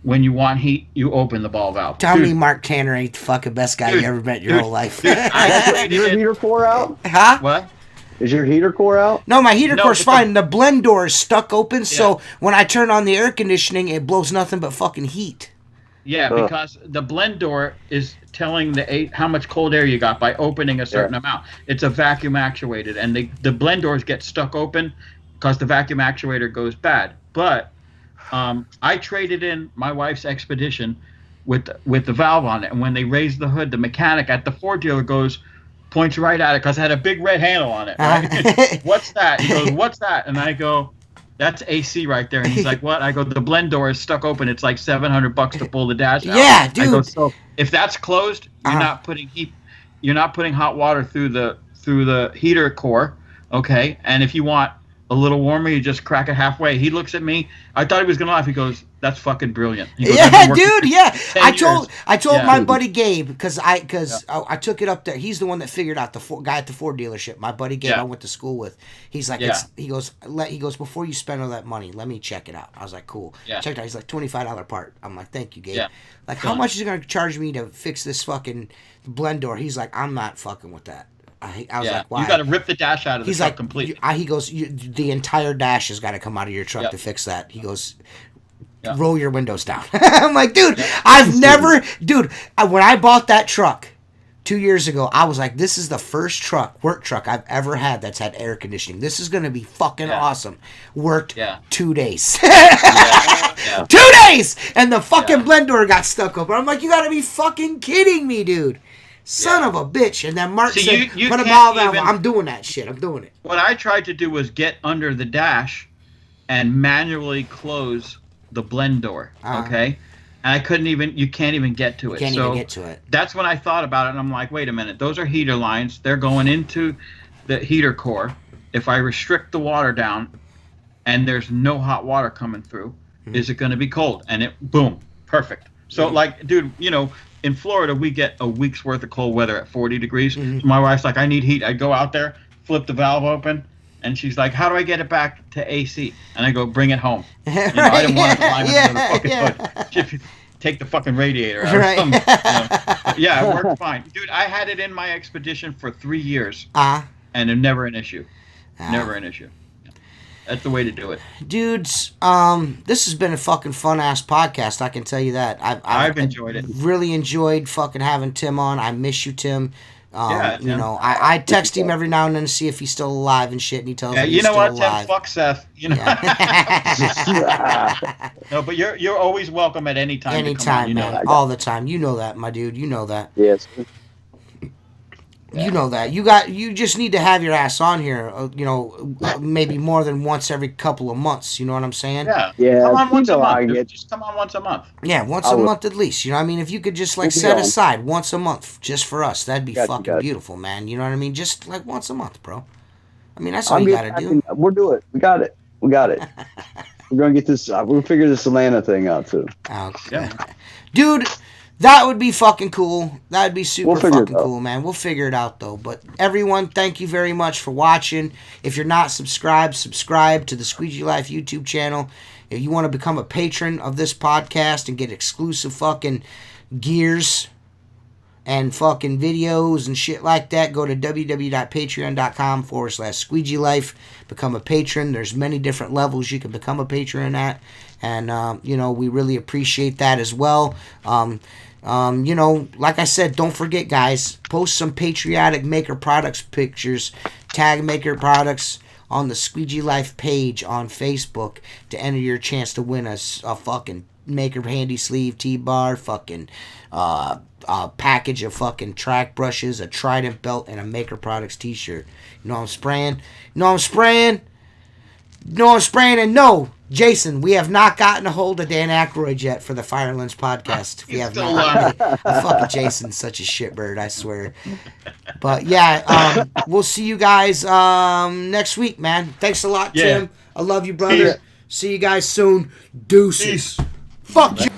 When you want heat, you open the ball valve. Tell me Mark Tanner ain't the fucking best guy you ever met in your whole life. Is your heater core out? Huh? What? Is your heater core out? No, my heater core's fine. The blend door is stuck open, so when I turn on the air conditioning, it blows nothing but fucking heat. Yeah, because the blend door is telling how much cold air you got by opening a certain amount. It's a vacuum actuated, and the blend doors get stuck open because the vacuum actuator goes bad. But I traded in my wife's Expedition with the valve on it, and when they raised the hood, the mechanic at the Ford dealer points right at it because it had a big red handle on it. Right? What's that? He goes, "What's that?" And I go, "That's AC right there." And he's like, "What?" I go, "The blend door is stuck open. It's like $700 to pull the dash out." Yeah, dude. I go, "So if that's closed, you're not putting heat. You're not putting hot water through the heater core, okay? And if you want a little warmer, you just crack it halfway." He looks at me. I thought he was gonna laugh. He goes, "That's fucking brilliant." He goes, dude. Yeah, I told my buddy Gabe because I took it up there. He's the one that figured out the guy at the Ford dealership. My buddy Gabe, I went to school with. He's like, he goes, before you spend all that money, let me check it out. I was like, cool. Yeah. Checked it out. He's like, $25 part. I'm like, thank you, Gabe. Yeah. Like, how much is he gonna charge me to fix this fucking blend door? He's like, I'm not fucking with that. I was like, why? You got to rip the dash out of the truck completely. He goes, the entire dash has got to come out of your truck to fix that. He goes, roll your windows down. I'm like, dude, when I bought that truck 2 years ago, I was like, this is the first work truck I've ever had that's had air conditioning. This is going to be fucking awesome. Worked 2 days. 2 days! And the fucking blend door got stuck open. I'm like, you got to be fucking kidding me, dude. Son of a bitch. And then Mark said, put a ball valve. I'm doing that shit. I'm doing it. What I tried to do was get under the dash and manually close the blend door. Okay? and I couldn't even. You can't even get to it. Can't even get to it. That's when I thought about it, and I'm like, wait a minute, those are heater lines. They're going into the heater core. If I restrict the water down, and there's no hot water coming through, is it going to be cold? And it, boom, perfect. So like, dude, in Florida we get a week's worth of cold weather at 40 degrees. So my wife's like, I need heat. I go out there, flip the valve open. And she's like, how do I get it back to AC? And I go, bring it home. I didn't want to climb into the fucking hood. Take the fucking radiator out or something. Yeah, it worked fine. Dude, I had it in my Expedition for 3 years. And it never an issue. Never an issue. That's the way to do it. Dudes, this has been a fucking fun-ass podcast, I can tell you that. I've enjoyed it. Really enjoyed fucking having Tim on. I miss you, Tim. I text him every now and then to see if he's still alive and shit, and he tells me he's still alive. Tim, fuck Seth. No, but you're always welcome at any time. Anytime, man. All the time. You know that, my dude. You know that. Yes. You know that. You just need to have your ass on here, maybe more than once every couple of months. You know what I'm saying? Yeah. Come on once a month. Just come on once a month. Yeah, once a month at least. You know what I mean? If you could just set aside once a month just for us, that'd be fucking beautiful, man. You know what I mean? Just like once a month, bro. I mean, that's all you gotta do. We'll do it. We got it. We're gonna get this. We'll figure this Atlanta thing out too. Okay. Dude. That would be fucking cool. That would be super fucking cool, man. We'll figure it out, though. But everyone, thank you very much for watching. If you're not subscribed, subscribe to the Squeegee Life YouTube channel. If you want to become a patron of this podcast and get exclusive fucking gears and fucking videos and shit like that, go to www.patreon.com/Squeegee Life. Become a patron. There's many different levels you can become a patron at. And, we really appreciate that as well. Like I said, don't forget, guys, post some patriotic Maker Products pictures, tag Maker Products on the Squeegee Life page on Facebook to enter your chance to win a fucking Maker Handy Sleeve T-Bar, fucking a package of fucking track brushes, a Trident belt, and a Maker Products t-shirt. You know what I'm spraying? And no, Jason, we have not gotten a hold of Dan Aykroyd yet for the Fire Lens podcast. We have not. Fucking Jason's such a shitbird, I swear. But yeah, we'll see you guys next week, man. Thanks a lot, Tim. I love you, brother. Peace. See you guys soon. Deuces. Peace. Fuck you.